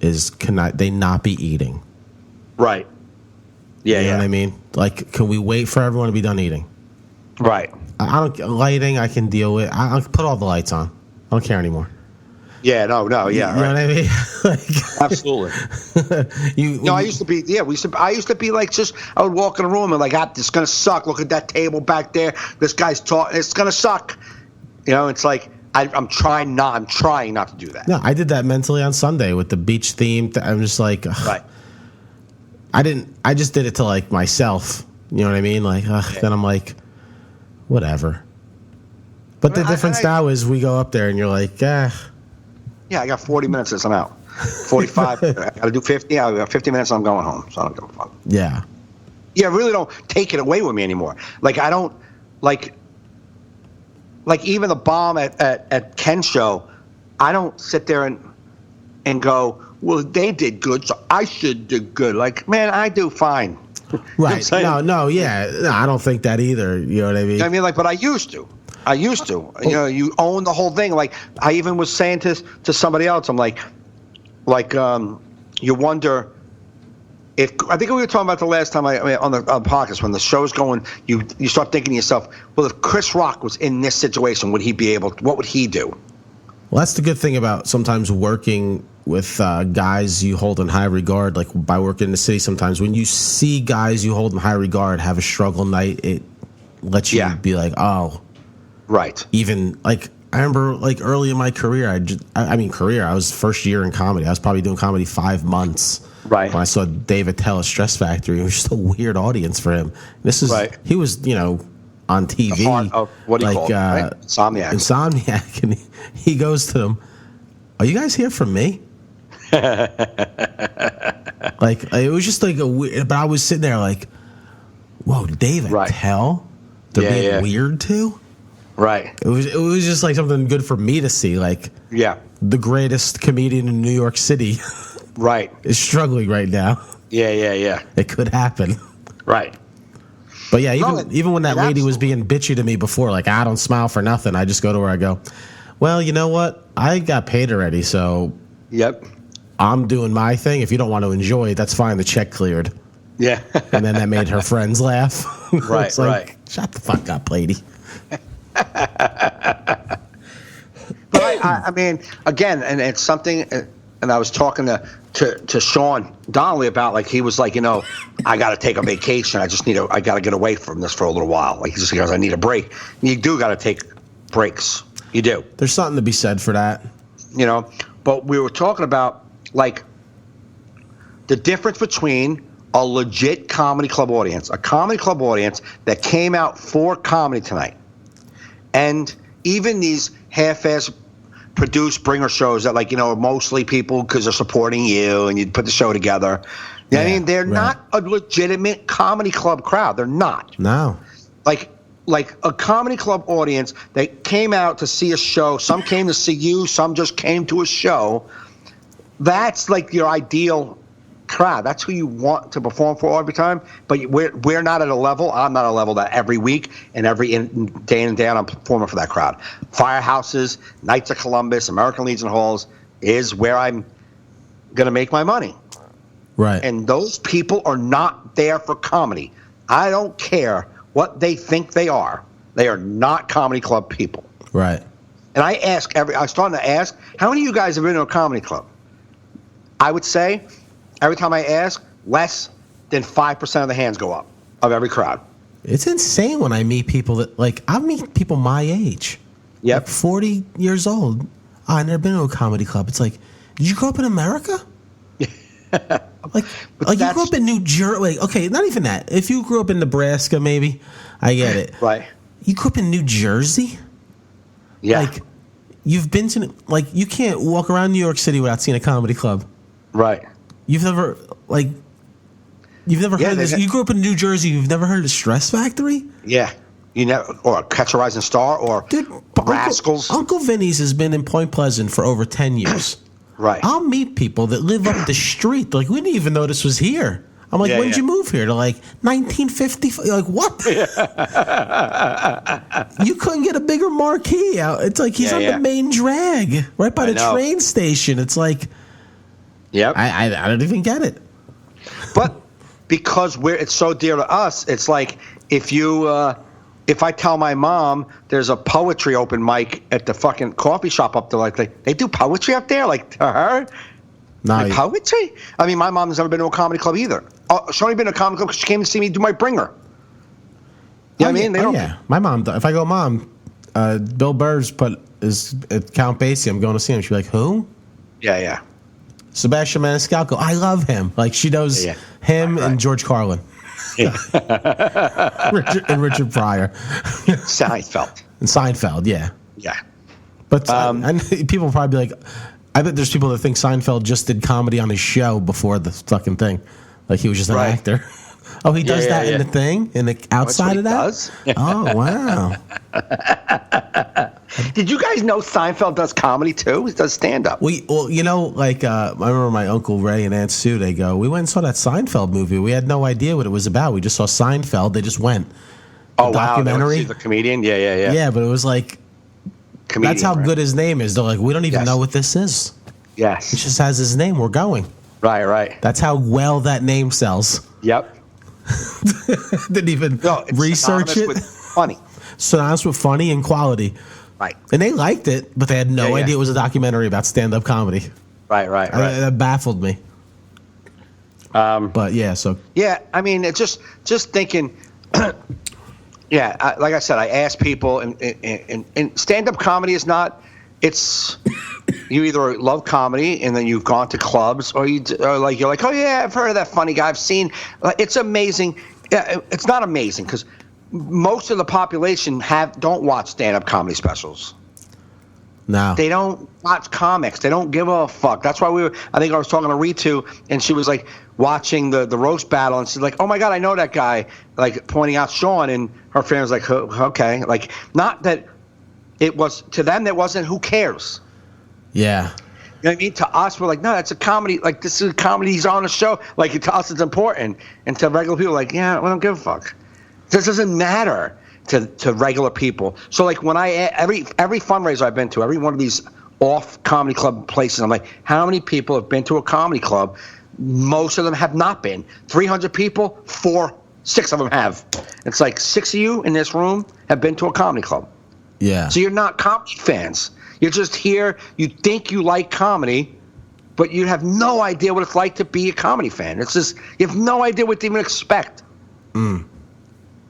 is they not be eating. Right. Yeah. You know what I mean? Like, can we wait for everyone to be done eating? Right. Lighting I can deal with. I'll put all the lights on. I don't care anymore. Yeah, no, yeah. You know what I mean? Absolutely. I used to be. Yeah, I used to be like I would walk in a room and like, this is gonna suck. Look at that table back there. This guy's talking. It's gonna suck. It's like I'm trying not to do that. No, I did that mentally on Sunday with the beach theme. I'm just like, right. I just did it to like myself. You know what I mean? Like, then I'm like, whatever. But the difference now is we go up there and you're like, Yeah, I got 40 minutes since I'm out. 45. I got to do 50. I got 50 minutes and I'm going home. So I don't give a fuck. Yeah. Yeah, I really don't take it away with me anymore. Like, I don't, like even the bomb at Ken's show, I don't sit there and go, well, they did good, so I should do good. Like, man, I do fine. Right. No, I don't think that either. You know what I mean? I mean, but I used to. You own the whole thing. Like, I even was saying to somebody else, I'm like, you wonder if, I think we were talking about the last time on the podcast, when the show's going, you start thinking to yourself, well, if Chris Rock was in this situation, what would he do? Well, that's the good thing about sometimes working with guys you hold in high regard, like by working in the city. Sometimes when you see guys you hold in high regard have a struggle night, it lets you be like, oh, right. Even like I remember, like early in my career, I was first year in comedy. I was probably doing comedy 5 months. Right. When I saw Dave Attell at Stress Factory, it was just a weird audience for him. This is he was on TV. What do you call it? Right? Insomniac, and he goes to them. Are you guys here for me? Like, it was just like a weird. But I was sitting there like, whoa, Dave Attell? They're being weird too. Right. It was just like something good for me to see. Like, the greatest comedian in New York City, right, is struggling right now. Yeah. It could happen. Right. But yeah, even when that lady was being bitchy to me before, like, I don't smile for nothing. I just go to where I go, well, you know what? I got paid already, so I'm doing my thing. If you don't want to enjoy it, that's fine. The check cleared. Yeah. And then that made her friends laugh. Right, it's like, shut the fuck up, lady. But I mean, again, and it's something, and I was talking to Sean Donnelly about, like, he was like, I got to take a vacation. I got to get away from this for a little while. Like, he just goes, I need a break. And you do got to take breaks. You do. There's something to be said for that. But we were talking about, like, the difference between a legit comedy club audience, a comedy club audience that came out for comedy tonight, and even these half-ass produced bringer shows that, like, mostly people because they're supporting you and you put the show together. I mean, they're not a legitimate comedy club crowd. They're not. No. Like a comedy club audience that came out to see a show. Some came to see you. Some just came to a show. that's like your ideal crowd. That's who you want to perform for every time. But we're not at a level. I'm not at a level that every week and every day in and day out I'm performing for that crowd. Firehouses, Knights of Columbus, American Legion halls is where I'm going to make my money. Right. And those people are not there for comedy. I don't care what they think they are. They are not comedy club people. Right. And I was starting to ask, how many of you guys have been to a comedy club? I would say, every time I ask, less than 5% of the hands go up of every crowd. It's insane when I meet people that, like, I meet people my age. Yep. Like 40 years old. Oh, I've never been to a comedy club. It's like, did you grow up in America? like you grew up in New Jersey. Like, okay, not even that. If you grew up in Nebraska, maybe, I get it. Right. You grew up in New Jersey? Yeah. Like, you've been to, like, you can't walk around New York City without seeing a comedy club. Right. You've never heard of this. You grew up in New Jersey. You've never heard of Stress Factory? Yeah. You never, or Catch a Rising Star, or Dude, Rascals. Uncle Vinny's has been in Point Pleasant for over 10 years. Right. I'll meet people that live up the street. Like, we didn't even know this was here. I'm like, when did you move here? They're like, 1950. Like, what? You couldn't get a bigger marquee out. It's like he's on the main drag right by the train station. It's like, yep. I don't even get it. But because it's so dear to us, it's like if I tell my mom there's a poetry open mic at the fucking coffee shop up there, like they do poetry up there, like to her. Like poetry? I mean, my mom's never been to a comedy club either. She's only been to a comedy club because she came to see me do my bringer. You know what I mean? They don't. Yeah, my mom. If I go, Mom, Bill Burr's is at Count Basie. I'm going to see him. She'll be like, who? Yeah. Sebastian Maniscalco. I love him. Like, she knows him and George Carlin. Yeah. Richard Pryor. Seinfeld. And Seinfeld, yeah. Yeah. But and people will probably be like, I bet there's people that think Seinfeld just did comedy on his show before the fucking thing. Like, he was just an actor. Oh, he does that in the thing? In the outside of that? Does. Oh, wow. Did you guys know Seinfeld does comedy too? He does stand-up. Well, you know, like, I remember my Uncle Ray and Aunt Sue, they go, we went and saw that Seinfeld movie. We had no idea what it was about. We just saw Seinfeld. They just went. Oh, documentary. Wow. The comedian? Yeah. Yeah, but it was like, comedian, that's how good his name is. They're like, we don't even know what this is. Yes. It just has his name. We're going. Right. That's how well that name sells. Yep. Didn't even research it. With funny. Synonymous with funny and quality. Right. And they liked it, but they had no idea it was a documentary about stand-up comedy. Right. That baffled me. But yeah, so. Yeah, I mean, it's just thinking. Like I said, I ask people, and stand-up comedy is not. It's you either love comedy and then you've gone to clubs, or you're like, oh yeah, I've heard of that funny guy. I've seen. It's amazing. It's not amazing because most of the population don't watch stand-up comedy specials. No. They don't watch comics. They don't give a fuck. That's why I think I was talking to Ritu, and she was like watching the roast battle, and she's like, oh my God, I know that guy, like pointing out Sean, and her friend was like, okay. Like, not that it was, to them, that wasn't, who cares? Yeah. You know what I mean? To us, we're like, no, that's a comedy. Like, this is a comedy. He's on a show. Like, to us, it's important. And to regular people, like, yeah, we don't give a fuck. This doesn't matter to regular people. So, like, when every fundraiser I've been to, every one of these off comedy club places, I'm like, how many people have been to a comedy club? Most of them have not been. 300 people, 6 of them have. It's like 6 of you in this room have been to a comedy club. Yeah. So you're not comedy fans. You're just here. You think you like comedy, but you have no idea what it's like to be a comedy fan. It's just, you have no idea what to even expect.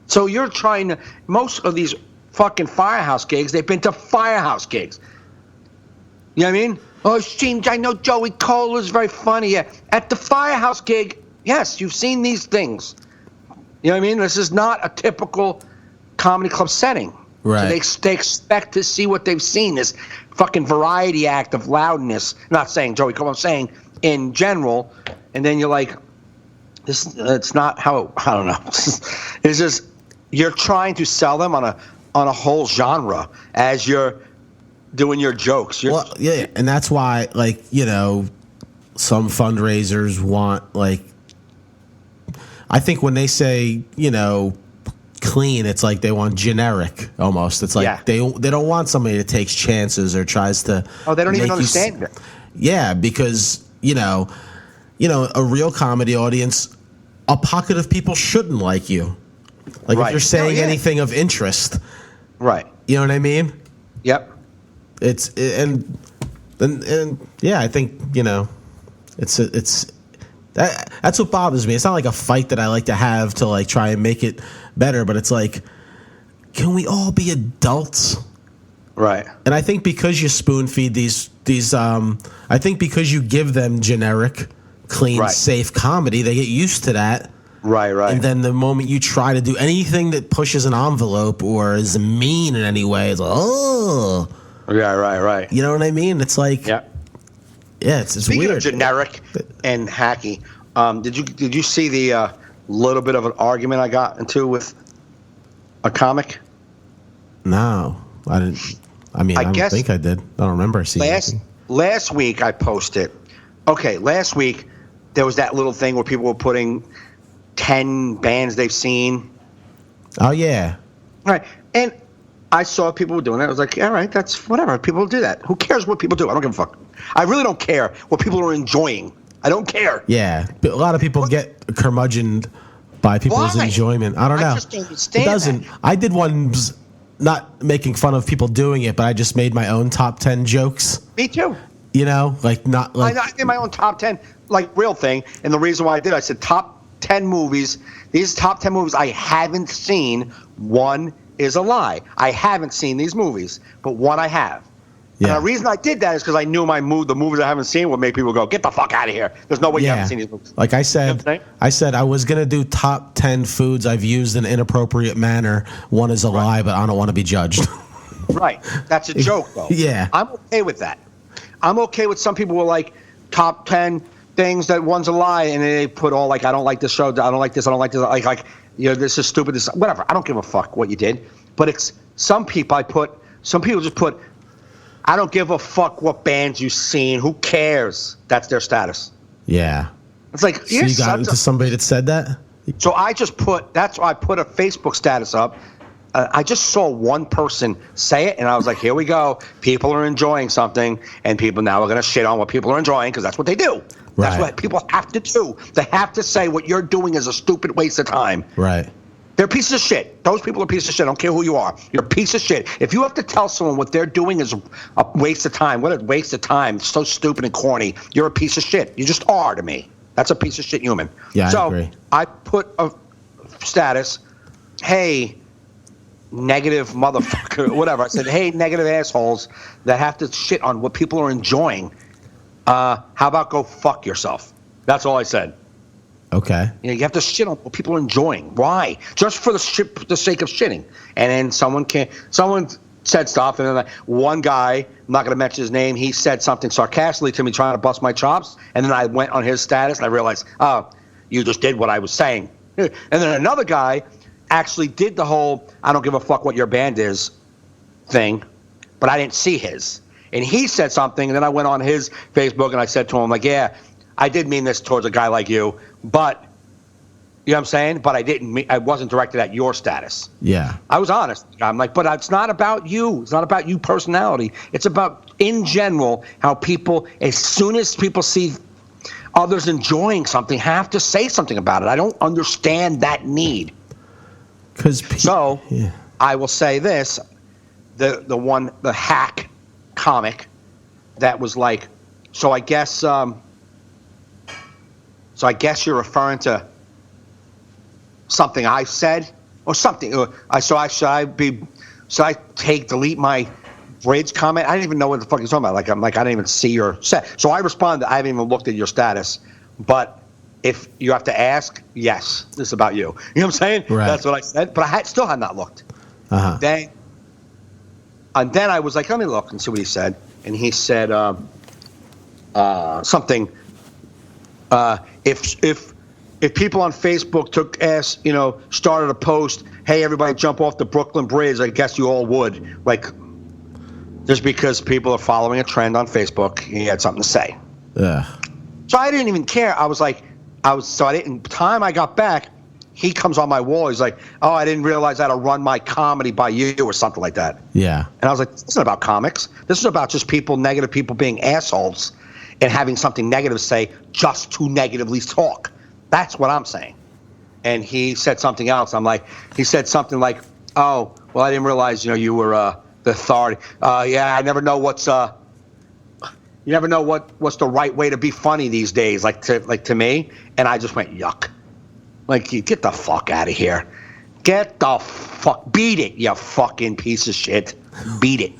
So you're trying to, most of these fucking Firehouse gigs, they've been to Firehouse gigs. You know what I mean? Oh, I know Joey Cole is very funny. Yeah. At the Firehouse gig, yes, you've seen these things. You know what I mean? This is not a typical comedy club setting. Right. So they expect to see what they've seen, this fucking variety act of loudness. I'm not saying Joey Cole, I'm saying in general. And then you're like, it's not how, I don't know. It's just, you're trying to sell them on a whole genre as you're doing your jokes. Well, yeah, and that's why, like, you know, some fundraisers want, like, I think when they say, clean, it's like they want generic almost. It's like they don't want somebody that takes chances or tries to. Oh, they don't even understand it. Yeah, because a real comedy audience, a pocket of people shouldn't like you. Like if you're saying anything of interest, right? You know what I mean? Yep. I think it's that's what bothers me. It's not like a fight that I like to have to like try and make it better, but it's like, can we all be adults? Right. And I think because you spoon feed these I think because you give them generic, clean, safe comedy, they get used to that. Right. And then the moment you try to do anything that pushes an envelope or is mean in any way, it's like, oh. Yeah, right. You know what I mean? It's like, it's Speaking weird. of generic and hacky, did you see the little bit of an argument I got into with a comic? No, I didn't. I mean, I don't think I did. I don't remember seeing anything. Last week I posted. Okay, last week there was that little thing where people were putting 10 bands they've seen. Oh yeah. Right, and I saw people were doing that. I was like, all right, that's whatever. People do that. Who cares what people do? I don't give a fuck. I really don't care what people are enjoying. I don't care. Yeah, a lot of people get curmudgeoned by people's enjoyment. I don't know. I just don't understand. It doesn't. I did one, not making fun of people doing it, but I just made my own top 10 jokes. Me too. Like not like I did my own top 10, like real thing. And the reason why I said top 10 movies. These top 10 movies I haven't seen. One is a lie. I haven't seen these movies, but one I have. Yeah. And the reason I did that is because I knew the movies I haven't seen would make people go, get the fuck out of here. There's no way you haven't seen these movies. Like I said, I was going to do top 10 foods I've used in an inappropriate manner. One is a lie, but I don't want to be judged. Right. That's a joke, though. Yeah. I'm okay with that. I'm okay with some people who are like, top 10 things that one's a lie, and they put all like, I don't like this show, I don't like this, I don't like this, like this is stupid, this, whatever. I don't give a fuck what you did. But it's some people just put, I don't give a fuck what bands you've seen. Who cares? That's their status. Yeah. It's like, so you got into somebody that said that? So that's why I put a Facebook status up. I just saw one person say it, and I was like, here we go. People are enjoying something, and people now are going to shit on what people are enjoying because that's what they do. That's what people have to do. They have to say what you're doing is a stupid waste of time. Right. They're pieces of shit. Those people are pieces of shit. I don't care who you are. You're a piece of shit. If you have to tell someone what they're doing is a waste of time, what a waste of time, it's so stupid and corny, you're a piece of shit. You just are to me. That's a piece of shit human. Yeah, I agree. So I put a status, hey, negative motherfucker, whatever. I said, hey, negative assholes that have to shit on what people are enjoying. How about go fuck yourself? That's all I said. Okay. You have to shit on what people are enjoying. Why? Just for the sake of shitting. And then someone said stuff, and then one guy, I'm not going to mention his name, he said something sarcastically to me, trying to bust my chops. And then I went on his status, and I realized, oh, you just did what I was saying. And then another guy actually did the whole I don't give a fuck what your band is thing, but I didn't see his. And he said something, and then I went on his Facebook, and I said to him, like, yeah, I did mean this towards a guy like you, but, you know what I'm saying? But I wasn't directed at your status. Yeah. I was honest. I'm like, but it's not about you. It's not about you personality. It's about, in general, how people, as soon as people see others enjoying something, have to say something about it. I don't understand that need. I will say this, the hack comic that was like, so I guess you're referring to something I said or something. Should I delete my bridge comment? I didn't even know what the fuck you're talking about. I didn't even see your set. So I responded, I haven't even looked at your status, but if you have to ask, yes, this is about you. You know what I'm saying? Right. That's what I said, but I still had not looked. Uh-huh. Then I was like, let me look and see what he said. And he said something. If people on Facebook started a post, hey, everybody jump off the Brooklyn Bridge, I guess you all would. Like, just because people are following a trend on Facebook, he had something to say. Yeah. So I didn't even care. Time I got back, he comes on my wall. He's like, "Oh, I didn't realize I had to run my comedy by you," or something like that. Yeah. And I was like, "This isn't about comics. This is about just negative people being assholes and having something negative to say just to negatively talk. That's what I'm saying." And he said something else. He said something like, "Oh, well, I didn't realize, you were the authority. Yeah, I never know what's you never know what's the right way to be funny these days, like to me." And I just went, yuck. Like, you get the fuck out of here. Get the fuck, beat it, you fucking piece of shit. Beat it.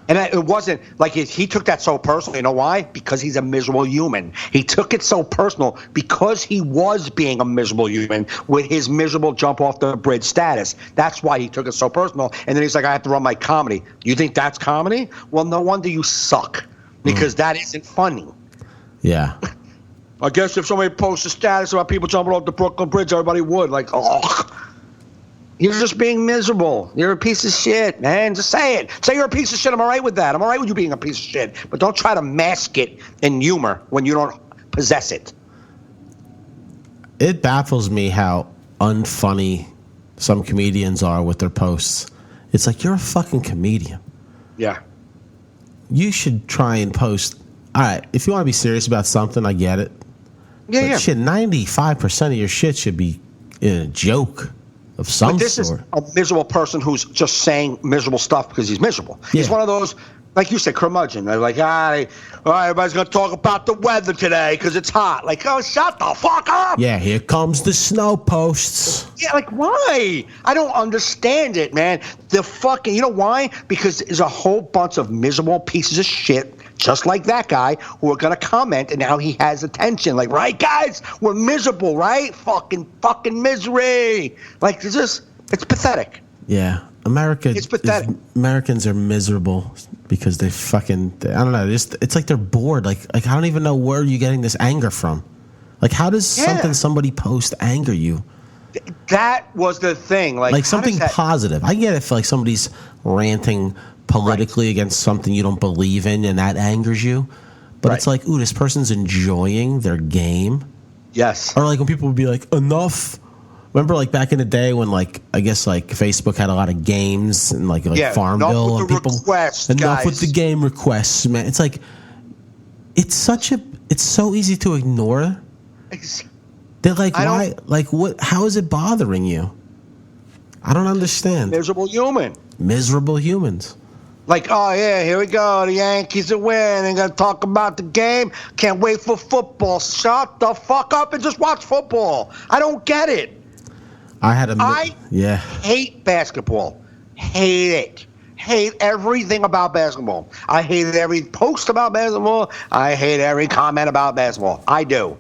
It wasn't like he took that so personally. You know why? Because he's a miserable human. He took it so personal because he was being a miserable human with his miserable jump off the bridge status. That's why he took it so personal. And then he's like, "I have to run my comedy." You think that's comedy? Well, no wonder you suck, because that isn't funny. Yeah. I guess if somebody posts a status about people jumping off the Brooklyn Bridge, everybody would. Like, oh. You're just being miserable. You're a piece of shit, man. Just say it. Say you're a piece of shit. I'm all right with that. I'm all right with you being a piece of shit. But don't try to mask it in humor when you don't possess it. It baffles me how unfunny some comedians are with their posts. It's like, you're a fucking comedian. Yeah. You should try and post. All right, if you want to be serious about something, I get it. Yeah, but shit, 95% of your shit should be in a joke of some But this sort. is a miserable person who's just saying miserable stuff because he's miserable. Yeah. He's one of those, like you said, curmudgeon. They're like, everybody's going to talk about the weather today because it's hot. Like, oh, shut the fuck up. Yeah, here comes the snow posts. Yeah, like, why? I don't understand it, man. You know why? Because there's a whole bunch of miserable pieces of shit just like that guy, who are going to comment, and now he has attention. Like, right, guys? We're miserable, right? Fucking misery. Like, it's pathetic. Yeah. It's pathetic. Americans are miserable because they fucking, I don't know, it's like they're bored. Like I don't even know where you're getting this anger from. Like, how does somebody post anger you? That was the thing. Like something positive. I get it if like somebody's ranting politically against something you don't believe in and that angers you. But it's like, ooh, this person's enjoying their game. Yes. Or like when people would be like, enough. Remember like back in the day when like, I guess like Facebook had a lot of games and like Farmville and people. Enough with the game requests, man. It's like, it's so easy to ignore. They're like, why? Like, what? How is it bothering you? I don't understand. Miserable humans. Like, oh, yeah, here we go. The Yankees are winning. They're going to talk about the game. Can't wait for football. Shut the fuck up and just watch football. I don't get it. I hate basketball. Hate it. Hate everything about basketball. I hate every post about basketball. I hate every comment about basketball. I do.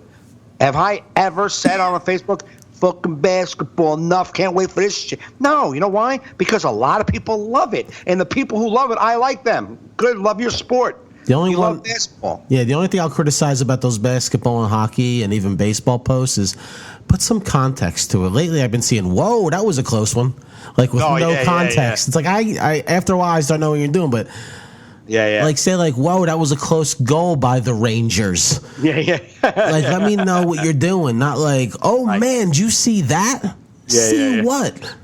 Have I ever said on Facebook, fucking basketball, enough, can't wait for this shit? No, you know why? Because a lot of people love it. And the people who love it, I like them. Good, love your sport. Love basketball. Yeah, the only thing I'll criticize about those basketball and hockey and even baseball posts is put some context to it. Lately, I've been seeing, whoa, that was a close one. Like, with no context. Yeah. It's like, I after a while, I start knowing what you're doing, but... Yeah. Like, say, like, whoa, that was a close goal by the Rangers. Yeah. Like, let me know what you're doing. Not like, oh, man, did you see that? Yeah. What?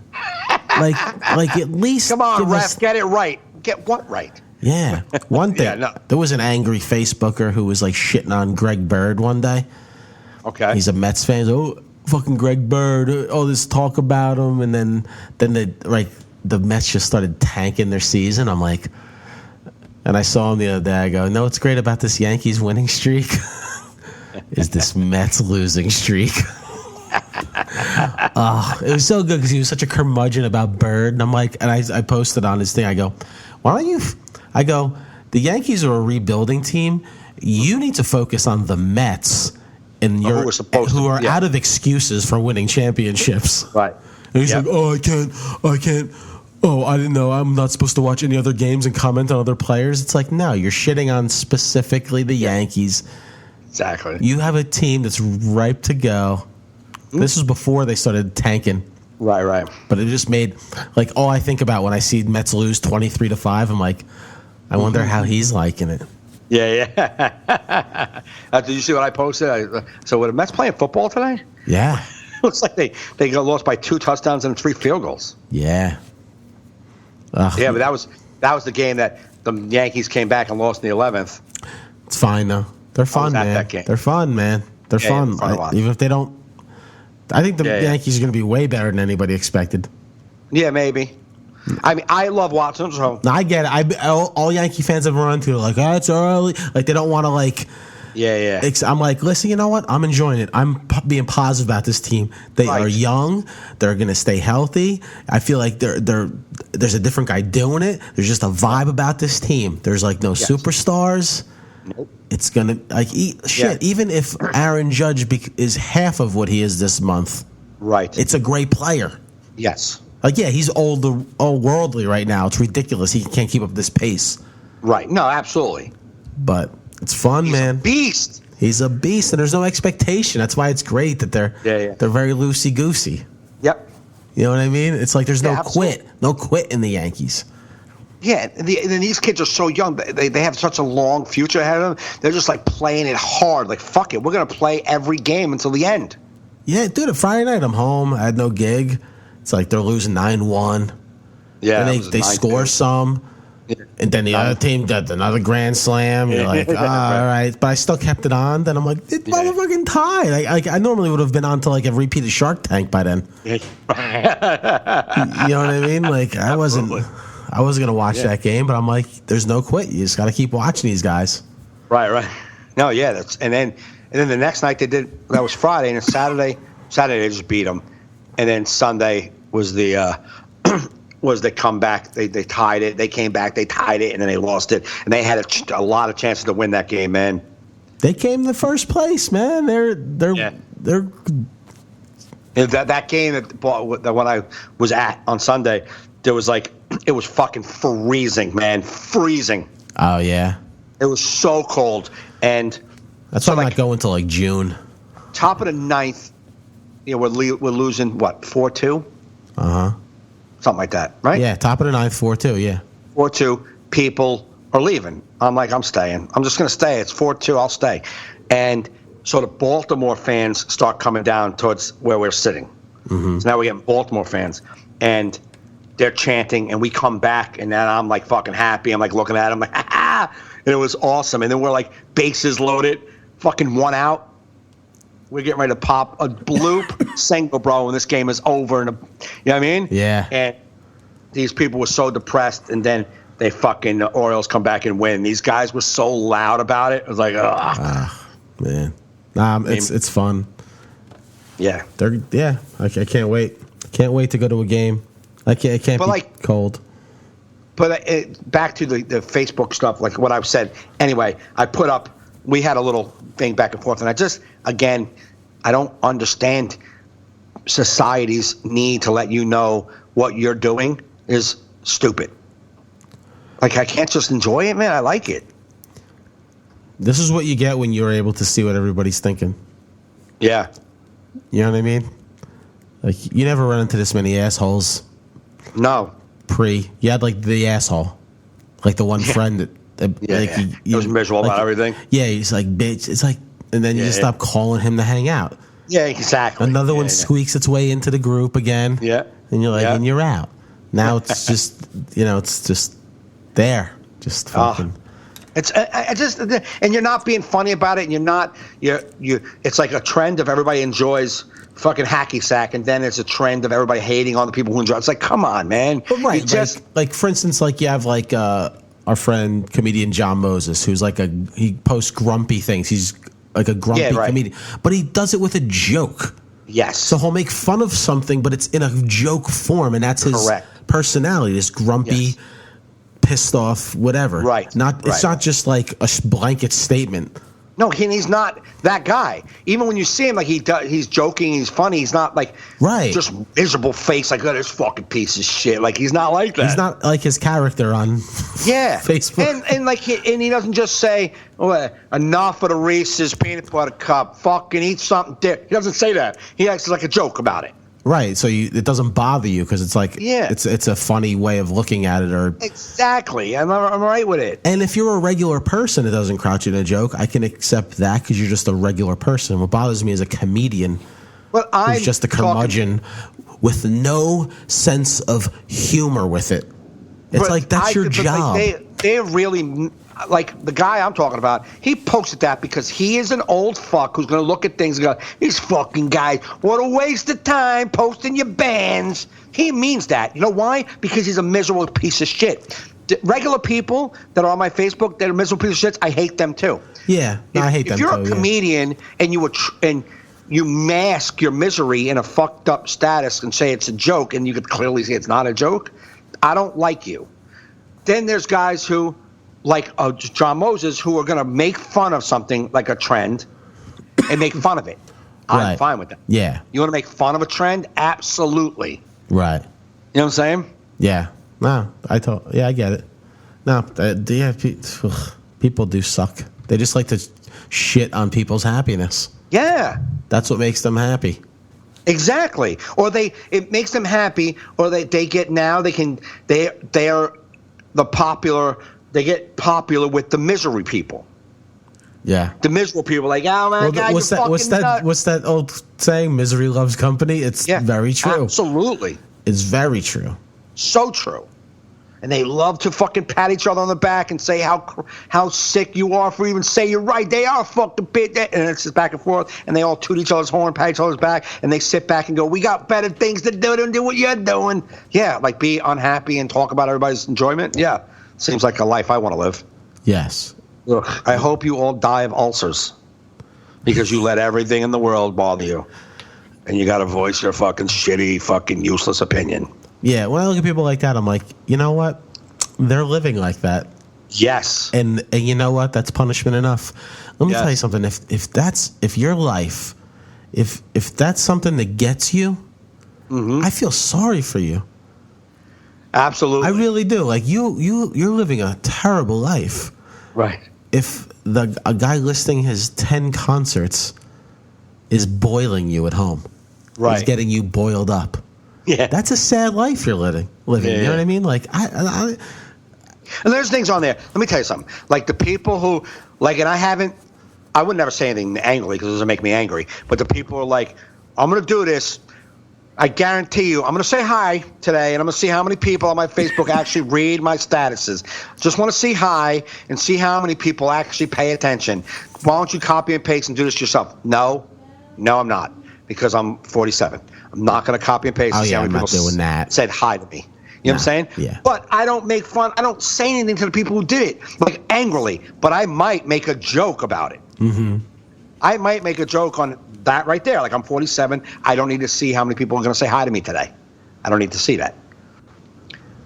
Like, at least... Come on, ref, get it right. Get what right? Yeah. One thing. There was an angry Facebooker who was, like, shitting on Greg Bird one day. Okay. He's a Mets fan. Oh, fucking Greg Bird. All this talk about him. And then the Mets just started tanking their season. I'm like... And I saw him the other day. I go, no, what's great about this Yankees winning streak is this Mets losing streak. It was so good because he was such a curmudgeon about Bird. And I'm like, and I posted on his thing. I go, why don't you? I go, the Yankees are a rebuilding team. You need to focus on the Mets and who are out of excuses for winning championships. Right. And he's like, oh, I can't. Oh, I didn't know. I'm not supposed to watch any other games and comment on other players. It's like, no, you're shitting on specifically the Yankees. Exactly. You have a team that's ripe to go. This was before they started tanking. Right. But it just made, like, all I think about when I see Mets lose 23-5, I'm like, I wonder how he's liking it. Yeah. Did you see what I posted? So were the Mets playing football today? Yeah. Looks like they got lost by 2 touchdowns and 3 field goals. Yeah. Ugh. Yeah, but that was the game that the Yankees came back and lost in the 11th. It's fine though. They're fun, at man. that game. They're fun, man. They're fun. fun a lot. Even if they don't. I think the Yankees are going to be way better than anybody expected. Yeah, maybe. I mean, I love watching. So No, I get it. All Yankee fans I've run into are like, oh, it's early. Like, they don't want to, like. yeah. I'm like, listen, you know what? I'm enjoying it. I'm being positive about this team. They Right. are young. They're going to stay healthy. I feel like there's a different guy doing it. There's just a vibe about this team. There's like no superstars. Nope. It's going to, like, even if Aaron Judge is half of what he is this month, Right. it's a great player. Yes. Like, yeah, he's old worldly right now. It's ridiculous. He can't keep up this pace. Right. No, absolutely. But it's fun, man. Beast. He's a beast, and there's no expectation. That's why it's great that they're very loosey goosey. Yep. You know what I mean? It's like there's no absolutely. quit in the Yankees. Yeah, and these kids are so young. They have such a long future ahead of them. They're just like playing it hard. Like, fuck it, we're gonna play every game until the end. Yeah, dude. A Friday night, I'm home. I had no gig. It's like they're losing 9-1. Yeah, and they score some. And then the other team did another grand slam. You're like, all right. But I still kept it on. Then I'm like, it's motherfucking tie. Like, I normally would have been on to like a repeat of Shark Tank by then. You know what I mean? Like, I wasn't going to watch that game, but I'm like, there's no quit. You just got to keep watching these guys. Right. No, yeah. And then the next night that was Friday, and then Saturday they just beat them. And then Sunday was the comeback. They tied it. They came back. They tied it, and then they lost it. And they had a lot of chances to win that game, man. They came to first place, man. They're that game that when I was at on Sunday, there was like it was fucking freezing, man, freezing. Oh yeah, it was so cold, and that's why I'm not going till like June. Top of the ninth, we're losing what 4-2. Something like that, right? Yeah, top of the ninth, 4-2, yeah. 4-2, people are leaving. I'm like, I'm staying. I'm just going to stay. It's 4-2, I'll stay. And so the Baltimore fans start coming down towards where we're sitting. Mm-hmm. So now we're getting Baltimore fans. And they're chanting, and we come back, and then I'm like fucking happy. I'm like looking at them, like, ah! And it was awesome. And then we're like, bases loaded, fucking 1 out. We're getting ready to pop a bloop single, bro, and this game is over. You know what I mean? Yeah. And these people were so depressed, and then the Orioles come back and win. These guys were so loud about it. It was like, ugh. Man. It's fun. Yeah. I can't wait. Can't wait to go to a game. It can't be cold. But back to the Facebook stuff, like what I've said. Anyway, we had a little thing back and forth, and I don't understand society's need to let you know what you're doing is stupid. Like, I can't just enjoy it, man. I like it. This is what you get when you're able to see what everybody's thinking. Yeah. You know what I mean? Like, you never run into this many assholes. No. You had, like, the asshole. Like, the one friend that... He was miserable about everything. Yeah, he's like, bitch. It's like... And then you just stop calling him to hang out. Yeah, exactly. Another one squeaks its way into the group again. Yeah. And you're like, and you're out. Now it's just, it's just there. Just fucking... and you're not being funny about it, and it's like a trend of everybody enjoys fucking hacky sack, and then it's a trend of everybody hating on the people who enjoy it. It's like, come on, man. But right, like for instance, like you have like our friend comedian John Moses, who's like he posts grumpy things. He's like a grumpy comedian, but he does it with a joke. Yes. So he'll make fun of something, but it's in a joke form, and that's his personality. This grumpy, pissed off, whatever. Right. It's not just like a blanket statement. No, he's not that guy. Even when you see him, like he's joking, he's funny. He's not like just miserable face, like this fucking piece of shit. Like he's not like that. He's not like his character on Facebook. And like he doesn't just say enough of the Reese's peanut butter cup. Fucking eat something. He doesn't say that. He acts like a joke about it. Right, so it doesn't bother you because it's like Yeah. it's a funny way of looking at it, or Exactly. I'm right with it. and if you're a regular person, it doesn't crouch in a joke. I can accept that because you're just a regular person. What bothers me is a comedian But I'm who's just a talking- curmudgeon with no sense of humor with it. It's but like that's your job. They're really like the guy I'm talking about. He posted that because he is an old fuck who's going to look at things and go, "These fucking guys, what a waste of time posting your bands." He means that. You know why? Because he's a miserable piece of shit. Regular people that are on my Facebook that are miserable piece of shits, I hate them too. Yeah, no, I hate them If you're too. a Yeah. comedian and you mask your misery in a fucked up status and say it's a joke, and you could clearly see it's not a joke, I don't like you. Then there's guys who, like John Moses, who are going to make fun of something like a trend and make fun of it. I'm Right. fine with that. Yeah, You want to make fun of a trend? Absolutely. right. You know what I'm saying? Yeah, no, I get it. No, people do suck. They just like to shit on people's happiness. Yeah. That's what makes them happy. Exactly. Or it makes them happy, or they get now they're the popular, they get popular with the misery people. Yeah. The miserable people like, "Oh my God, what's you're that? What's fucking that? nuts." What's that old saying? Misery loves company. It's very true. Absolutely. It's very true. So true. And they love to fucking pat each other on the back and say how sick you are for even say you're right. They are fucking bit. And it's just back and forth. And they all toot each other's horn, pat each other's back. And they sit back and go, "We got better things to do than do what you're doing." Yeah, like be unhappy and talk about everybody's enjoyment. Yeah, seems like a life I want to live. Yes. Ugh, I hope you all die of ulcers because you let everything in the world bother you. And you got to voice your fucking shitty, fucking useless opinion. Yeah. When I look at people like that, I'm like, you know what? They're living like that. Yes. And you know what? That's punishment enough. Let me Yes. tell you something. If your life, if that's something that gets you, I feel sorry for you. Absolutely. I really do. Like you're living a terrible life. Right. If a guy listing his 10 concerts is boiling you at home, Right. he's getting you boiled up. Yeah. That's a sad life you're living. Yeah, You know yeah. what I mean? Like I And there's things on there. Let me tell you something. Like the people who, like, and I would never say anything angrily because it doesn't make me angry. But the people are like, "I'm going to do this. I guarantee you, I'm going to say hi today, and I'm going to see how many people on my Facebook actually read my statuses. Just want to see hi and see how many people actually pay attention. Why don't you copy and paste and do this yourself?" No, I'm not, because I'm 47. I'm not going to copy and paste. Oh, and see yeah, how many I'm not people doing that. Said hi to me. You know what I'm saying? Yeah. But I don't make fun. I don't say anything to the people who did it, like angrily. But I might make a joke about it. Mm-hmm. I might make a joke on that right there. Like, I'm 47. I don't need to see how many people are going to say hi to me today. I don't need to see that.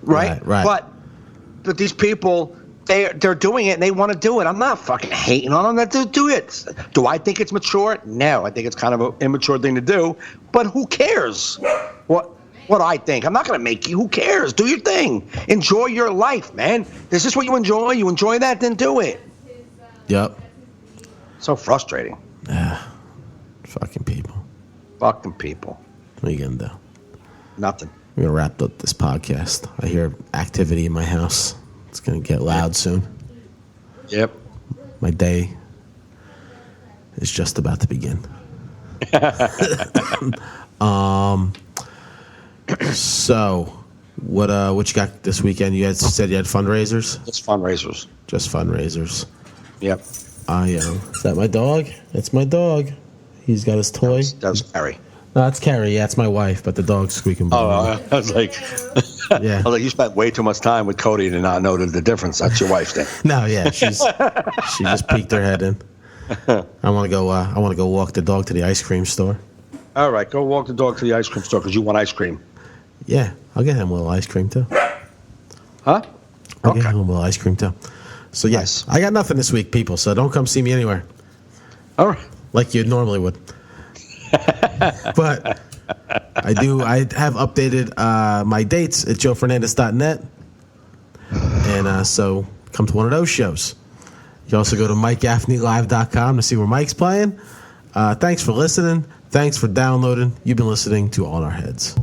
Right? Right. But these people, they're doing it and they want to do it. I'm not fucking hating on them. They do it. Do I think it's mature? No. I think it's kind of an immature thing to do. But who cares? What I think. I'm not going to make you. Who cares? Do your thing. Enjoy your life, man. Is this what you enjoy? You enjoy that? Then do it. Yep. So frustrating. Fucking people. Fucking people. What are you gonna do? Nothing. We're gonna wrap up this podcast. I hear activity in my house. It's gonna get loud soon. Yep. My day is just about to begin. So what you got this weekend? You said you had fundraisers? It's fundraisers. Just fundraisers. Yep. Is that my dog? That's my dog. He's got his toy. That's Harry. No, that's Carrie. Yeah, it's my wife, but the dog's squeaking by. I was like, Yeah. I was like, you spent way too much time with Cody to not know the difference. That's your wife thing. No, yeah, she just peeked her head in. I want to go. I want to go walk the dog to the ice cream store. All right, go walk the dog to the ice cream store because you want ice cream. Yeah, I'll get him a little ice cream too. Huh? I'll get him a little ice cream too. So yes, Nice. I got nothing this week, people. So don't come see me anywhere All right. like you normally would. But I do. I have updated my dates at joefernandez.net, and so come to one of those shows. You also go to MikeGaffneyLive.com to see where Mike's playing. Thanks for listening. Thanks for downloading. You've been listening to All in Our Heads.